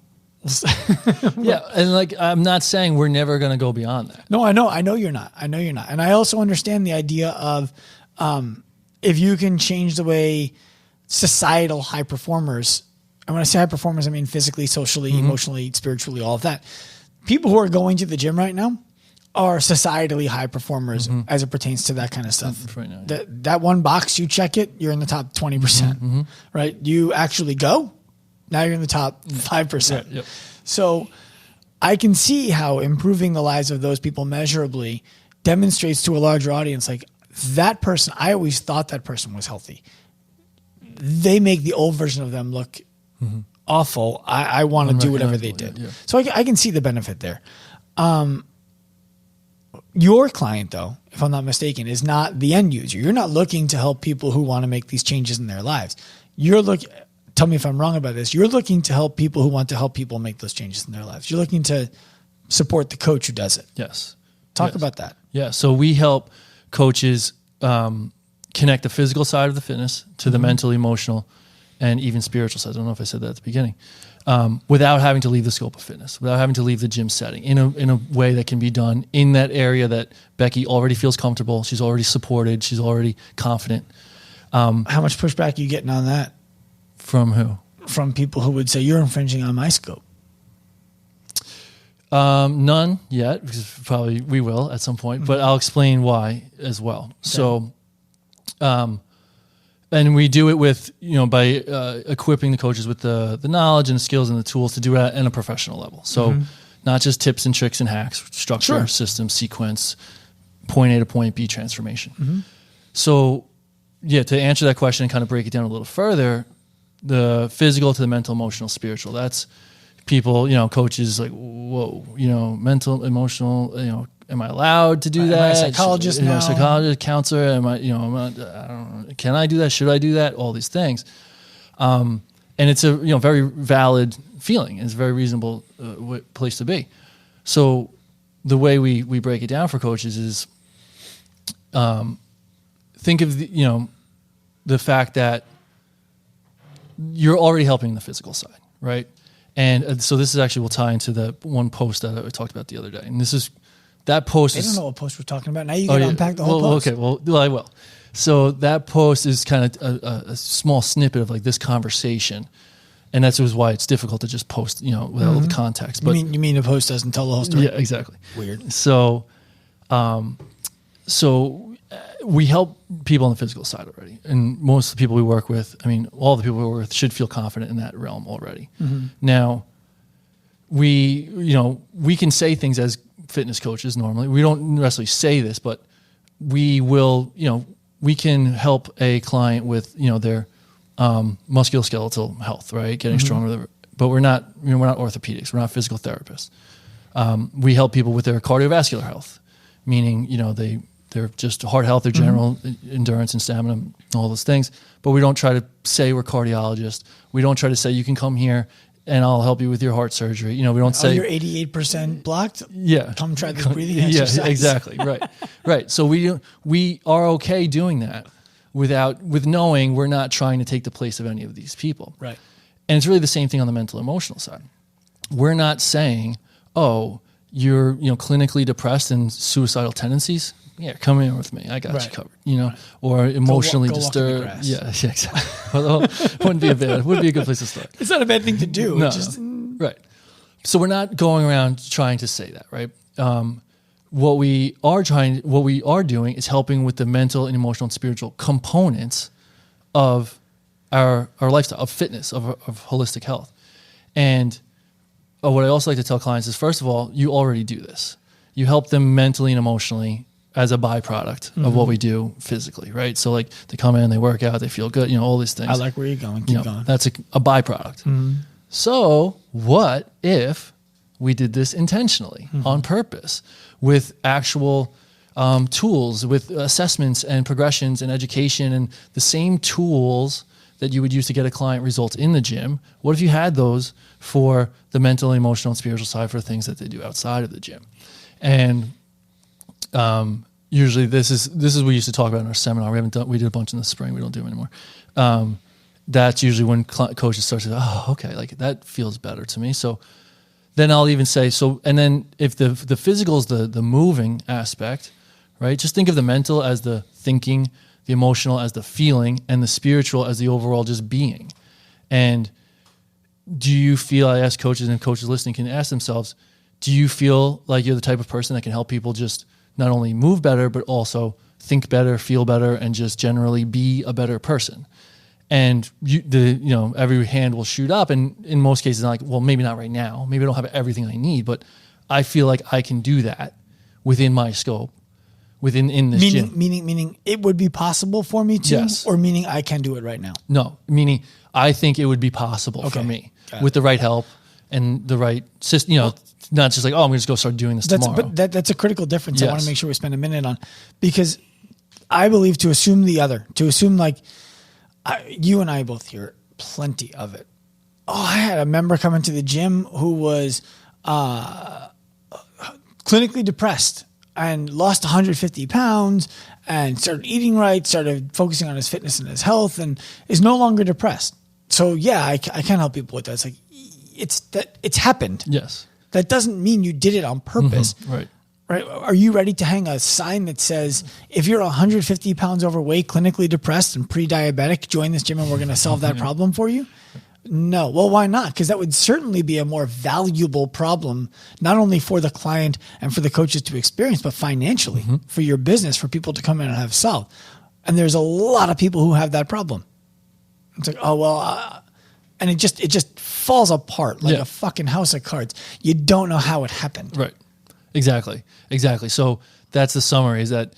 Yeah. And I'm not saying we're never going to go beyond that. No, I know you're not. And I also understand the idea of, if you can change the way societal high performers, and when I say high performers, I mean physically, socially, emotionally, spiritually, all of that. People who are going to the gym right now are societally high performers as it pertains to that kind of stuff. Right now, That one box, you check it, you're in the top 20%, right? You actually go, now you're in the top 5%. Right, yep. So I can see how improving the lives of those people measurably demonstrates to a larger audience, like that person, I always thought that person was healthy. They make the old version of them look awful. I want to do whatever they did. Yeah. So I can see the benefit there. Your client, though, if I'm not mistaken, is not the end user. You're not looking to help people who want to make these changes in their lives. Tell me if I'm wrong about this. You're looking to help people who want to help people make those changes in their lives. You're looking to support the coach who does it. Yes. Talk about that. Yeah. So we help coaches connect the physical side of the fitness to the mental, emotional, and even spiritual side. I don't know if I said that at the beginning. Without having to leave the scope of fitness, without having to leave the gym setting, in a way that can be done in that area that Becky already feels comfortable. She's already supported. She's already confident. How much pushback are you getting on that? From who? From people who would say you're infringing on my scope. None yet, because probably we will at some point, but I'll explain why as well. Okay. So, and we do it with, by equipping the coaches with the knowledge and the skills and the tools to do it at a professional level. So not just tips and tricks and hacks, structure, system, sequence, point A to point B transformation. So yeah, to answer that question and kind of break it down a little further, the physical to the mental, emotional, spiritual, that's people, coaches like, whoa, mental, emotional, am I allowed to do that? Am I a psychologist now? Psychologist, counselor, am I don't know, can I do that? Should I do that? All these things. And it's a, very valid feeling. It's a very reasonable place to be. So the way we break it down for coaches is, think of the fact that you're already helping the physical side, right? And so this is actually will tie into the one post that I talked about the other day. And that post I don't know what post we're talking about. Now you got to unpack the whole post. Okay, well, I will. So that post is kind of a small snippet of like this conversation. And that's why it's difficult to just post, without all the context. But you mean the post doesn't tell the whole story? Yeah, exactly. Weird. So, we help people on the physical side already. And most of the people we work with, all the people we work with should feel confident in that realm already. Now, we can say things as fitness coaches normally. We don't necessarily say this, but we will, we can help a client with, their musculoskeletal health, right? Getting stronger. But we're not orthopedics. We're not physical therapists. We help people with their cardiovascular health, meaning, they're just heart health, their general endurance and stamina, all those things. But we don't try to say we're cardiologists. We don't try to say you can come here and I'll help you with your heart surgery. We don't say you're 88% blocked. Yeah, come try this breathing exercise. Yeah, exactly. Right. So we are okay doing that with knowing we're not trying to take the place of any of these people. Right. And it's really the same thing on the mental emotional side. We're not saying, oh, you're clinically depressed and suicidal tendencies. Yeah, come in with me. I got you covered. Or emotionally disturbed. Yeah, exactly. Well, wouldn't be a good place to start. It's not a bad thing to do. No, right. So we're not going around trying to say that, right? What we are doing is helping with the mental and emotional and spiritual components of our lifestyle, of fitness, of holistic health. And what I also like to tell clients is, first of all, you already do this. You help them mentally and emotionally as a byproduct of what we do physically, right? So like they come in, they work out, they feel good, all these things. I like where you're going. Keep going. That's a byproduct. So what if we did this intentionally, on purpose, with actual tools, with assessments and progressions and education and the same tools that you would use to get a client results in the gym? What if you had those for the mental, emotional, and spiritual side for things that they do outside of the gym? And usually this is what we used to talk about in our seminar. We did a bunch in the spring. We don't do them anymore. That's usually when coaches start to say, oh, okay, like that feels better to me. So then I'll even say, and then if the physical is the moving aspect, right? Just think of the mental as the thinking, the emotional as the feeling, and the spiritual as the overall just being. And do you feel, I ask coaches, and coaches listening can ask themselves, do you feel like you're the type of person that can help people just not only move better, but also think better, feel better, and just generally be a better person? And every hand will shoot up. And in most cases, I'm like, well, maybe not right now. Maybe I don't have everything I need, but I feel like I can do that within my scope, in this gym. Meaning it would be possible for me to, Yes. or meaning I can do it right now? No, meaning I think it would be possible for me with the right help and the right system, not just like, oh, I'm going to just go start doing this tomorrow. But that's a critical difference. Yes. I want to make sure we spend a minute on, because I believe to assume like you and I both hear plenty of it. Oh, I had a member come into the gym who was clinically depressed and lost 150 pounds and started eating right, started focusing on his fitness and his health, and is no longer depressed. So yeah, I can help people with that. It's like, it's happened. Yes. That doesn't mean you did it on purpose. Right. Right. Are you ready to hang a sign that says, if you're 150 pounds overweight, clinically depressed, and pre-diabetic, join this gym and we're going to solve that problem for you? No. Well, why not? Because that would certainly be a more valuable problem, not only for the client and for the coaches to experience, but financially for your business, for people to come in and have solved. And there's a lot of people who have that problem. It's like, oh, well, and it just falls apart like a fucking house of cards. You don't know how it happened. Right. Exactly. So that's the summary, is that,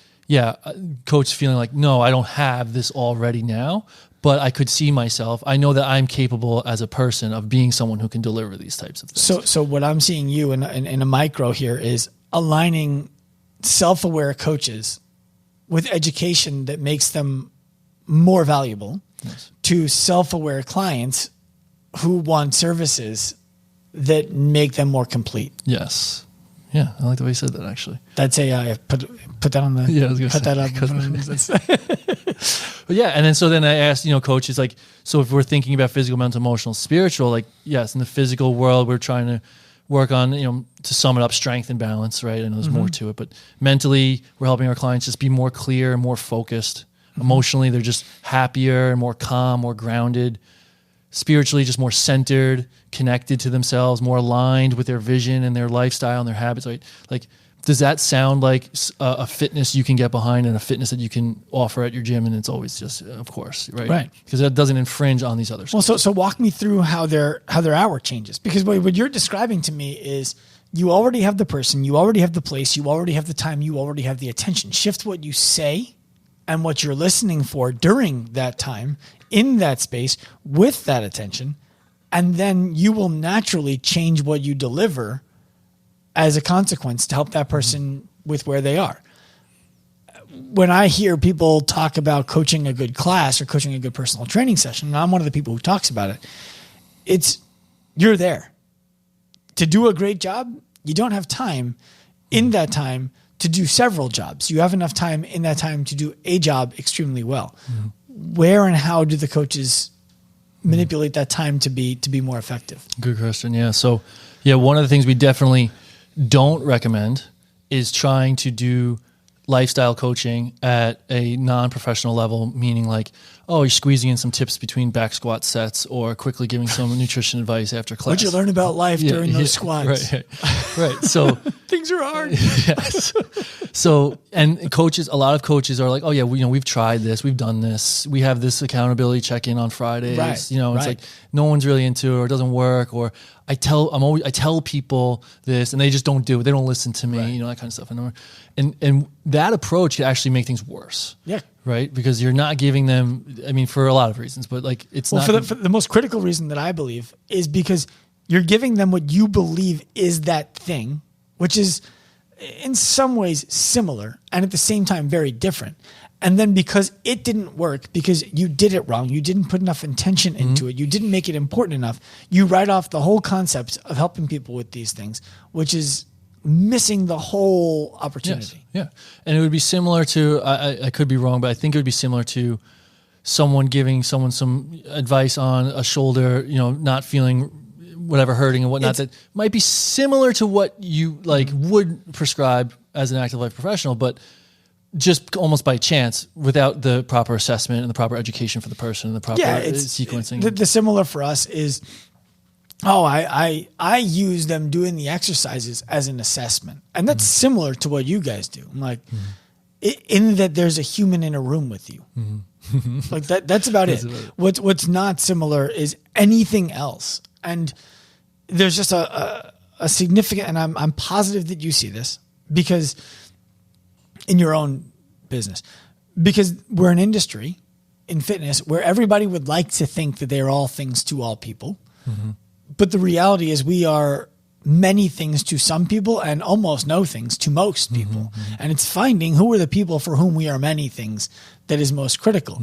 coach feeling like, no, I don't have this already now, but I could see myself. I know that I'm capable as a person of being someone who can deliver these types of things. So what I'm seeing you in a micro here is aligning self-aware coaches with education that makes them more valuable to self-aware clients who want services that make them more complete. Yes. Yeah, I like the way you said that, actually. That's AI. Put that on the. Yeah, I was gonna put say, that up. But yeah, and then I asked, coaches, like, so if we're thinking about physical, mental, emotional, spiritual, like, yes, in the physical world, we're trying to work on, to sum it up, strength and balance, right? I know there's more to it, but mentally, we're helping our clients just be more clear and more focused. Emotionally, they're just happier and more calm, more grounded. Spiritually, just more centered, connected to themselves, more aligned with their vision and their lifestyle and their habits. Right? Like, does that sound like a fitness you can get behind and a fitness that you can offer at your gym? And it's always just, of course, right? Right. Because that doesn't infringe on these other stuff. Well, so walk me through how their hour changes, because what you're describing to me is you already have the person, you already have the place, you already have the time, you already have the attention. Shift what you say and what you're listening for during that time in that space with that attention, and then you will naturally change what you deliver as a consequence to help that person with where they are. When I hear people talk about coaching a good class or coaching a good personal training session, and I'm one of the people who talks about it, you're there. To do a great job, you don't have time in that time to do several jobs. You have enough time in that time to do a job extremely well. Where and how do the coaches manipulate that time to be more effective? Good question. Yeah. So, one of the things we definitely don't recommend is trying to do lifestyle coaching at a non-professional level, meaning like, oh, you're squeezing in some tips between back squat sets or quickly giving some nutrition advice after class. What'd you learn about life during those squats? Right. So things are hard. Yes. So, and a lot of coaches are like, oh yeah, we've tried this, we've done this, we have this accountability check-in on Fridays. Right. It's like no one's really into it, or it doesn't work, or I tell people this and they just don't do it. They don't listen to me, that kind of stuff. And that approach can actually make things worse. Yeah. Right. Because you're not giving them, for a lot of reasons, but like it's not. For the most critical reason that I believe is because you're giving them what you believe is that thing, which is in some ways similar and at the same time very different. And then because it didn't work, because you did it wrong, you didn't put enough intention into it, you didn't make it important enough, you write off the whole concept of helping people with these things, which is missing the whole opportunity. Yes. Yeah. And it would be similar to, I could be wrong, but I think it would be similar to someone giving someone some advice on a shoulder, not feeling whatever, hurting and whatnot, that might be similar to what you would prescribe as an active life professional, but just almost by chance without the proper assessment and the proper education for the person and the proper sequencing. The similar for us is Oh, I use them doing the exercises as an assessment. And that's similar to what you guys do. I'm like, in that there's a human in a room with you. Like that's about it. What's not similar is anything else. And there's just a significant, and I'm positive that you see this because in your own business, because we're an industry in fitness where everybody would like to think that they're all things to all people. But the reality is we are many things to some people and almost no things to most people. And it's finding who are the people for whom we are many things that is most critical.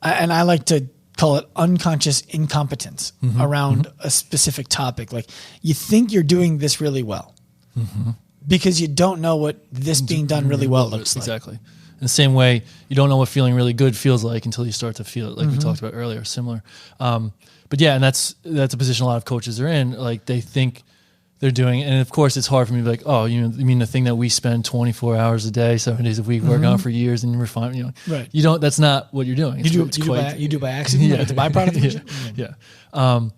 And I like to call it unconscious incompetence around a specific topic. Like you think you're doing this really well because you don't know what this being done really well looks like. Exactly. In the same way, you don't know what feeling really good feels like until you start to feel it, like we talked about earlier, similar. But yeah, and that's a position a lot of coaches are in. Like they think they're doing, and of course it's hard for me to be like, oh, you mean the thing that we spend 24 hours a day, 7 days a week working on for years and refine, right. You don't, that's not what you're doing. You do by accident. It's a byproduct of it.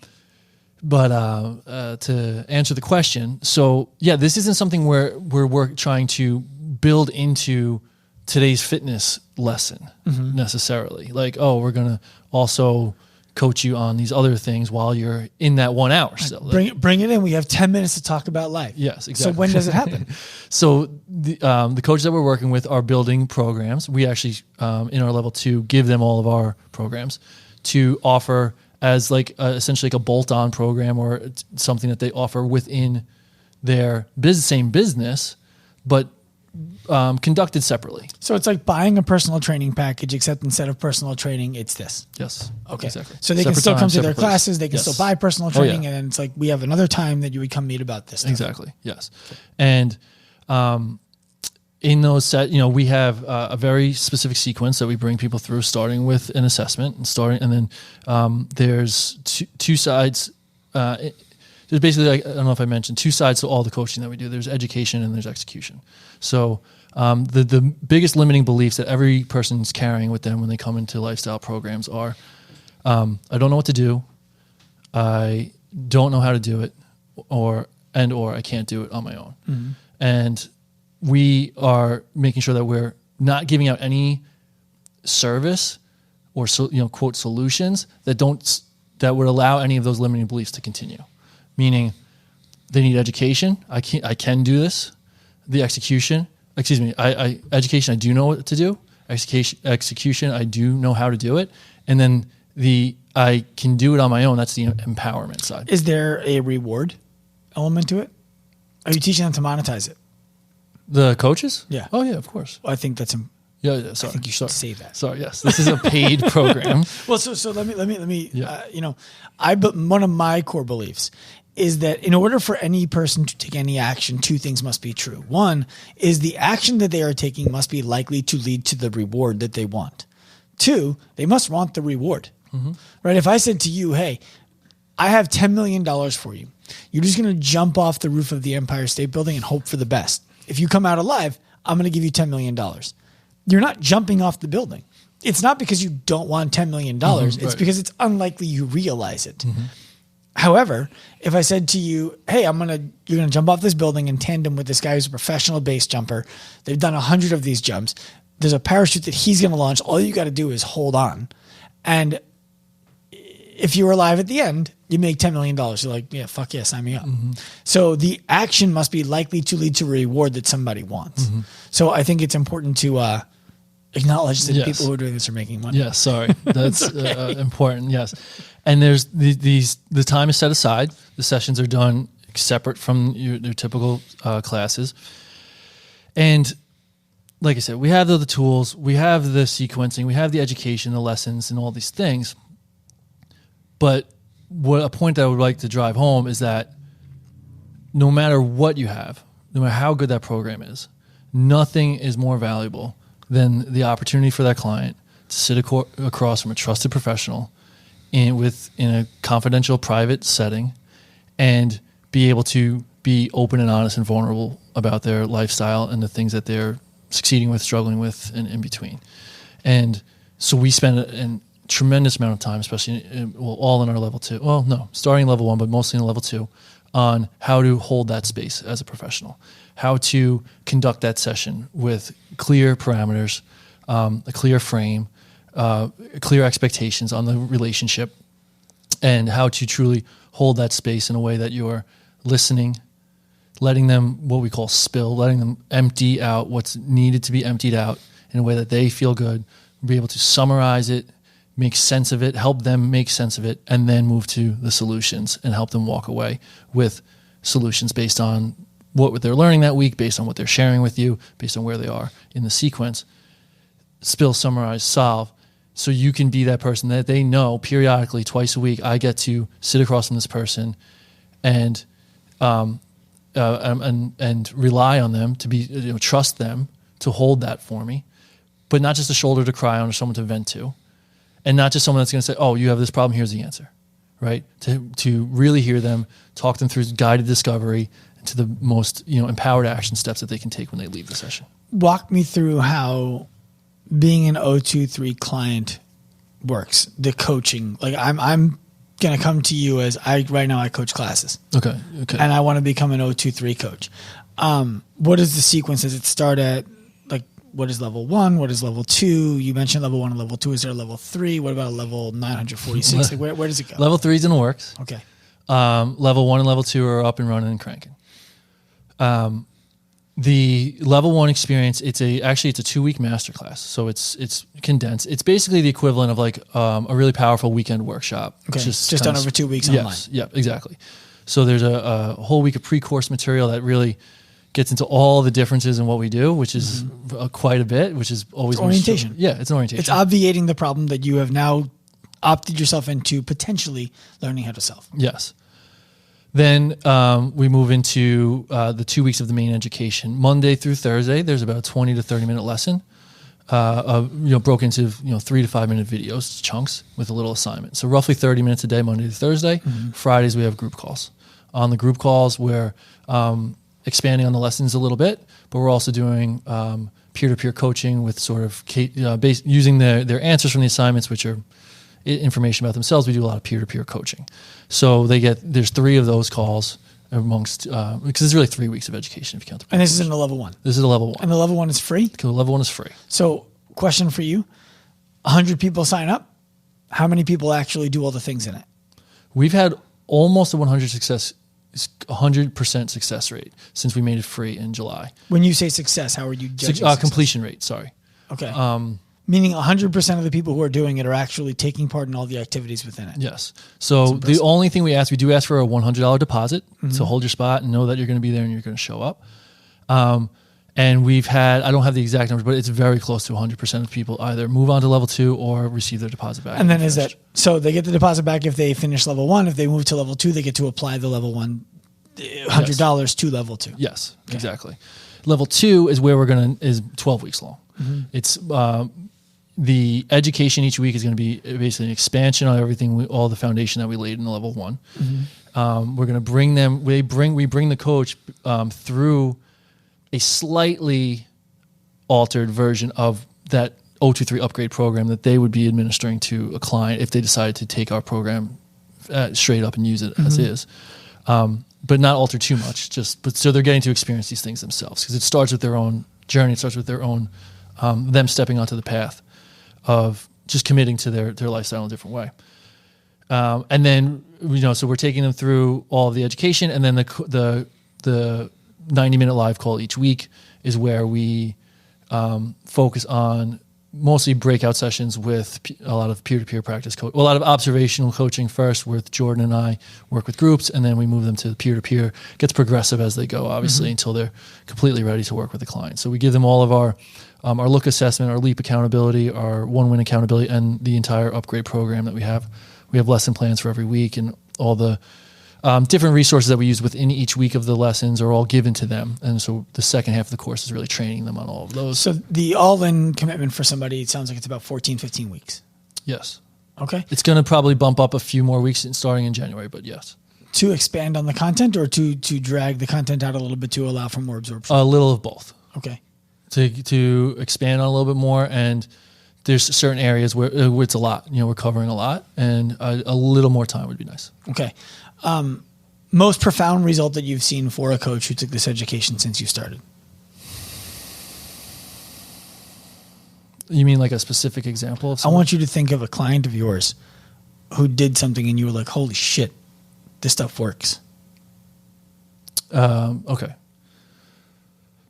But to answer the question, so yeah, this isn't something where we're trying to build into today's fitness lesson necessarily. Like, oh, we're going to also coach you on these other things while you're in that 1 hour still. Bring it in. We have 10 minutes to talk about life. Yes, exactly. So when does it happen? So the coaches that we're working with are building programs. We actually, in our level 2, give them all of our programs to offer as like essentially like a bolt-on program or something that they offer within their same business, but conducted separately. So it's like buying a personal training package, except instead of personal training, it's this. Yes. Okay. Exactly. So they separate can still time, come to their separate place. classes. They can still buy personal training. yeah. And then it's like, we have another time that you would come meet about this stuff. Exactly. Yes. And in those set, we have a very specific sequence that we bring people through, starting with an assessment and then there's two sides. There's basically, like, I don't know if I mentioned, 2 sides to all the coaching that we do. There's education and there's execution. So the biggest limiting beliefs that every person's carrying with them when they come into lifestyle programs are, I don't know what to do, I don't know how to do it, or I can't do it on my own. And we are making sure that we're not giving out any service or quote solutions that would allow any of those limiting beliefs to continue. Meaning, they need education. I can do this. The execution. Education. I do know what to do. Execution. I do know how to do it. And then I can do it on my own. That's the empowerment side. Is there a reward element to it? Are you teaching them to monetize it? The coaches? Yeah. Oh yeah, of course. Well, I think that's Yeah, sorry. I think you should say that. Sorry, yes. This is a paid program. Well, so let me one of my core beliefs is that in order for any person to take any action, 2 things must be true. One is the action that they are taking must be likely to lead to the reward that they want. 2, they must want the reward, right? If I said to you, hey, I have $10 million for you, you're just going to jump off the roof of the Empire State Building and hope for the best. If you come out alive, I'm going to give you $10 million. You're not jumping off the building. It's not because you don't want $10 million. It's because it's unlikely you realize it. However, if I said to you, hey, you're going to jump off this building in tandem with this guy who's a professional base jumper. They've done 100 of these jumps. There's a parachute that he's going to launch. All you got to do is hold on. And if you were alive at the end, you make $10 million. You're like, yeah, fuck yeah, sign me up. So the action must be likely to lead to a reward that somebody wants. So I think it's important to acknowledge that people who are doing this are making money. Yes, sorry. That's important, yes. And there's the time is set aside. The sessions are done separate from your typical classes. And like I said, we have the tools, we have the sequencing, we have the education, the lessons, and all these things. But a point that I would like to drive home is that no matter what you have, no matter how good that program is, nothing is more valuable than the opportunity for that client to sit across from a trusted professional in a confidential, private setting and be able to be open and honest and vulnerable about their lifestyle and the things that they're succeeding with, struggling with, and in between. And so we spend tremendous amount of time, especially all in our level 2. Well, no, starting level 1, but mostly in level 2, on how to hold that space as a professional, how to conduct that session with clear parameters, a clear frame, clear expectations on the relationship, and how to truly hold that space in a way that you're listening, letting them, what we call spill, letting them empty out what's needed to be emptied out in a way that they feel good, be able to summarize it, make sense of it, help them make sense of it, and then move to the solutions and help them walk away with solutions based on what they're learning that week, based on what they're sharing with you, based on where they are in the sequence. Spill, summarize, solve, so you can be that person that they know periodically, twice a week, I get to sit across from this person and rely on them to be, trust them to hold that for me, but not just a shoulder to cry on or someone to vent to. And not just someone that's going to say, oh, you have this problem, here's the answer, right? To really hear them, talk them through guided discovery to the most empowered action steps that they can take when they leave the session. Walk me through how being an 023 client works, the coaching. Like I'm going to come to you as right now I coach classes. Okay. And I want to become an 023 coach. What is the sequence? Does it start at what is level 1? What is level 2? You mentioned level 1 and level 2. Is there a level 3? What about a level 946? Where does it go? Level 3 is in the works. Okay. Level 1 and level 2 are up and running and cranking. The level 1 experience, it's a 2-week masterclass. So it's condensed. It's basically the equivalent of like a really powerful weekend workshop. Okay. Just done over 2 weeks online. Yeah, exactly. So there's a whole week of pre-course material that really gets into all the differences in what we do, which is quite a bit, which is always orientation. It's an orientation. It's obviating the problem that you have now opted yourself into potentially learning how to solve. Yes. Then we move into the 2 weeks of the main education. Monday through Thursday, there's about a 20 to 30 minute lesson, broken into 3 to 5 minute videos, chunks with a little assignment. So roughly 30 minutes a day, Monday to Thursday. Fridays we have group calls. On the group calls, we're expanding on the lessons a little bit, but we're also doing peer-to-peer coaching with sort of using their answers from the assignments, which are information about themselves. We do a lot of peer-to-peer coaching. So there's 3 of those calls amongst, because it's really 3 weeks of education if you count the. And this is in the level 1? This is a level 1. And the level 1 is free? The level 1 is free. So question for you, 100 people sign up. How many people actually do all the things in it? We've had almost a 100% success rate since we made it free in July. When you say success, how are you judging success? Completion rate, sorry. Okay. Meaning 100% of the people who are doing it are actually taking part in all the activities within it. Yes. So the only thing we do ask for a $100 deposit to hold your spot and know that you're going to be there and you're going to show up. And we've had, I don't have the exact numbers, but it's very close to 100% of people either move on to level 2 or receive their deposit back. And then so they get the deposit back if they finish level 1. If they move to level 2, they get to apply the level 1 $100 to level 2. Yes, okay. Exactly. Level 2 is where is 12 weeks long. It's the education each week is going to be basically an expansion on everything, all the foundation that we laid in the level 1. We're going to bring them. We bring the coach through a slightly altered version of that 023 upgrade program that they would be administering to a client if they decided to take our program straight up and use it as is. But not alter too much. So they're getting to experience these things themselves because it starts with their own journey. It starts with their own them stepping onto the path of just committing to their lifestyle in a different way. And then so we're taking them through all of the education, and then the 90-minute live call each week is where we focus on mostly breakout sessions with a lot of peer-to-peer practice a lot of observational coaching first with Jordan and I work with groups, and then we move them to peer-to-peer. It gets progressive as they go, obviously, until they're completely ready to work with the client. So we give them all of our look assessment, our leap accountability, our one-win accountability, and the entire upgrade program that we have. We have lesson plans for every week, and all the different resources that we use within each week of the lessons are all given to them. And so the second half of the course is really training them on all of those. So the all-in commitment for somebody, it sounds like it's about 14, 15 weeks. Yes. Okay. It's going to probably bump up a few more weeks starting in January, but yes. To expand on the content, or to drag the content out a little bit to allow for more absorption? A little of both. Okay. To expand on a little bit more and there's certain areas where it's a lot. We're covering a lot, and a little more time would be nice. Okay. Most profound result that you've seen for a coach who took this education since you started? You mean like a specific example of something? I want you to think of a client of yours who did something and you were like, holy shit, this stuff works. Okay.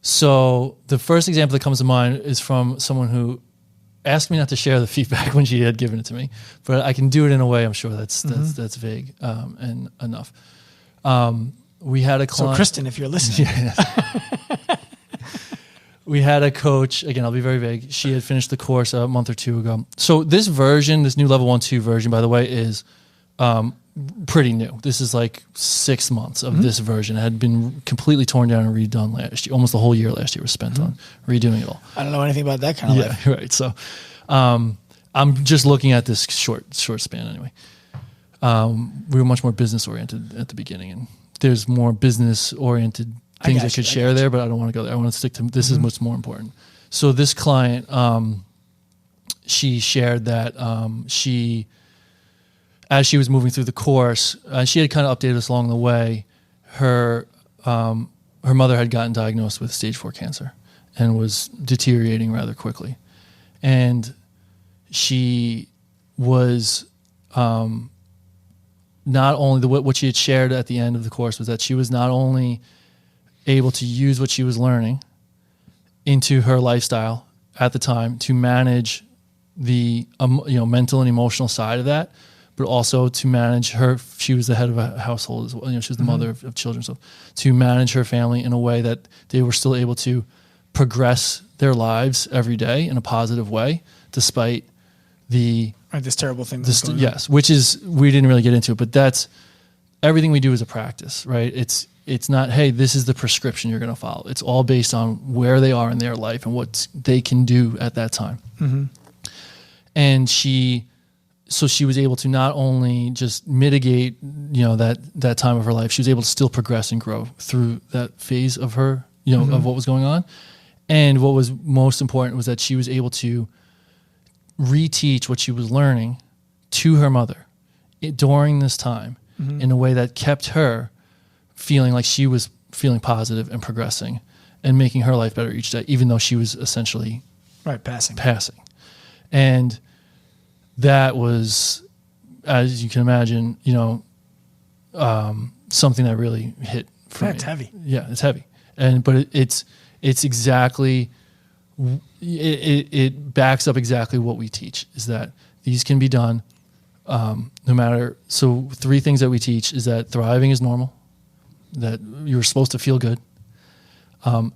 So the first example that comes to mind is from someone who asked me not to share the feedback when she had given it to me, but I can do it in a way I'm sure that's vague and enough. We had a client. So Kristen, if you're listening. Yeah. We had a coach, again, I'll be very vague. She had finished the course a month or two ago. So this version, this new level 1-2 version, by the way, is pretty new. This is like 6 months of this version. It had been completely torn down and redone last year. Almost the whole year last year was spent on redoing it all. I don't know anything about that kind of life. Right. So I'm just looking at this short span anyway. We were much more business oriented at the beginning, and there's more business oriented things I could share there, but I don't want to go there. I want to stick to this is what's more important. So this client, she shared that as she was moving through the course, she had kind of updated us along the way. Her mother had gotten diagnosed with stage 4 cancer and was deteriorating rather quickly. And she was not only what she had shared at the end of the course was that she was not only able to use what she was learning into her lifestyle at the time to manage the mental and emotional side of that, but also to manage her. She was the head of a household as well. She was the mother of children, so to manage her family in a way that they were still able to progress their lives every day in a positive way, despite this terrible thing. Yes, which is, we didn't really get into it, but that's everything we do is a practice, right? It's not, hey, this is the prescription you're going to follow. It's all based on where they are in their life and what they can do at that time. And she was able to not only just mitigate, that time of her life, she was able to still progress and grow through that phase of her, of what was going on. And what was most important was that she was able to reteach what she was learning to her mother during this time in a way that kept her feeling like she was feeling positive and progressing and making her life better each day, even though she was essentially passing. And that was, as you can imagine, something that really hit for me. It's heavy. Yeah, it's heavy. But it's exactly, it backs up exactly what we teach, is that these can be done no matter. So 3 things that we teach is that thriving is normal, that you're supposed to feel good.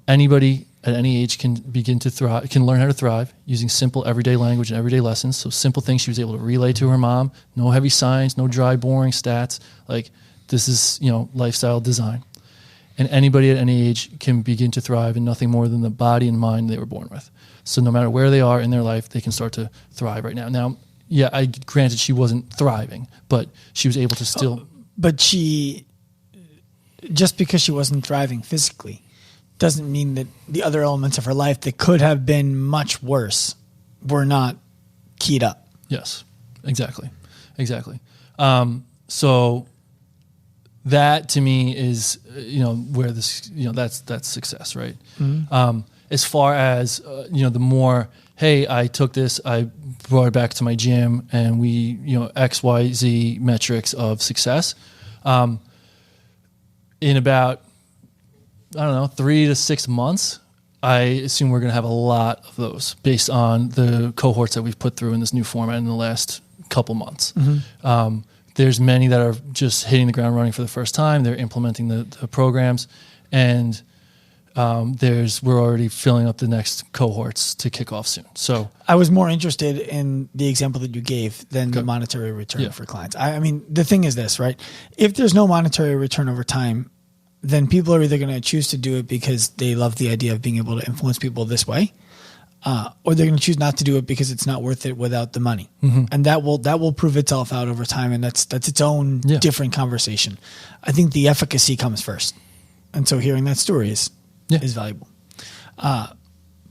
Anybody at any age can begin to thrive, can learn how to thrive using simple everyday language and everyday lessons. So simple things she was able to relay to her mom, no heavy science, no dry, boring stats. Like, this is, lifestyle design. And anybody at any age can begin to thrive in nothing more than the body and mind they were born with. So no matter where they are in their life, they can start to thrive right now. Now, yeah, granted she wasn't thriving, but she was able to still. But just because she wasn't thriving physically doesn't mean that the other elements of her life that could have been much worse were not keyed up. Yes, exactly. So that to me is, where this, that's success, right? As far as, the more, hey, I took this, I brought it back to my gym and we, X, Y, Z metrics of success. In about, 3 to 6 months, I assume we're going to have a lot of those based on the cohorts that we've put through in this new format in the last couple months. There's many that are just hitting the ground running for the first time. They're implementing the programs, and we're already filling up the next cohorts to kick off soon. So I was more interested in the example that you gave than the monetary return for clients. I mean, the thing is this, right? If there's no monetary return over time, then people are either going to choose to do it because they love the idea of being able to influence people this way, or they're going to choose not to do it because it's not worth it without the money. And that will prove itself out over time, and that's its own different conversation. I think the efficacy comes first, and so hearing that story is valuable.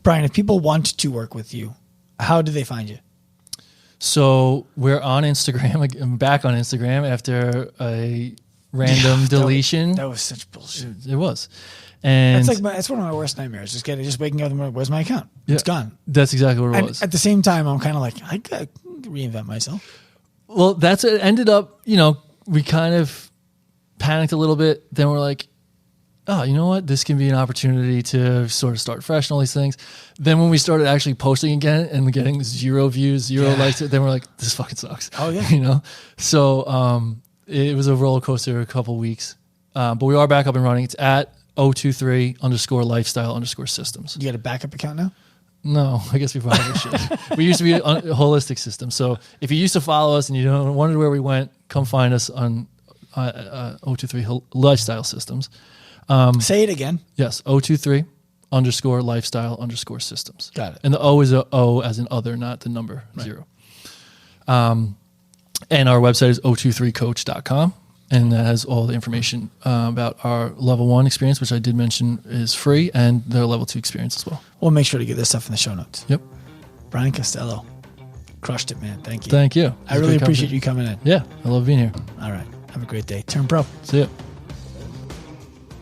Brian, if people want to work with you, How do they find you? So we're on Instagram. I'm back on Instagram after a random deletion. That was such bullshit. It was. And that's one of my worst nightmares. Just waking up in the morning, where's my account? It's gone. That's exactly what it was. At the same time, I'm kind of like, I got to reinvent myself. Well, that's it. Ended up, we kind of panicked a little bit. Then we're like, oh, you know what? This can be an opportunity to sort of start fresh and all these things. Then when we started actually posting again and getting 0 views, 0 likes, then we're like, this fucking sucks. Oh, yeah. So it was a roller coaster a couple weeks. But we are back up and running. It's at 023_lifestyle_systems. You got a backup account now? No, I guess we probably should. We used to be a holistic system. So if you used to follow us and you don't wonder where we went, come find us on 023 Lifestyle Systems. Say it again. Yes, 023_lifestyle_systems. Got it. And the O is a O as in other, not the number 0. And our website is 023coach.com. And that has all the information about our level 1 experience, which I did mention is free, and their level 2 experience as well. We'll make sure to get this stuff in the show notes. Yep. Brian Costello. Crushed it, man. Thank you. Thank you. I really appreciate you coming in. Yeah, I love being here. All right. Have a great day. Turn pro. See ya.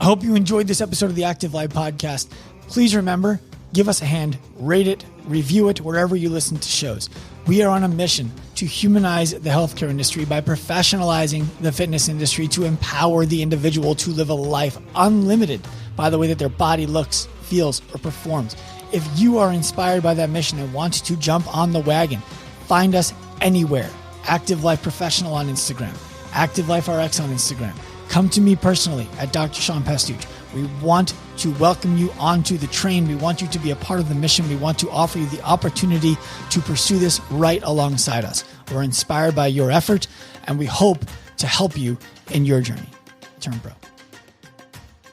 I hope you enjoyed this episode of the Active Life Podcast. Please remember, give us a hand, rate it, review it wherever you listen to shows. We are on a mission to humanize the healthcare industry by professionalizing the fitness industry to empower the individual to live a life unlimited by the way that their body looks, feels, or performs. If you are inspired by that mission and want to jump on the wagon, find us anywhere. Active Life Professional on Instagram, Active Life RX on Instagram. Come to me personally at Dr. Sean Pastuch. We want to welcome you onto the train. We want you to be a part of the mission. We want to offer you the opportunity to pursue this right alongside us. We're inspired by your effort, and we hope to help you in your journey. Turn pro.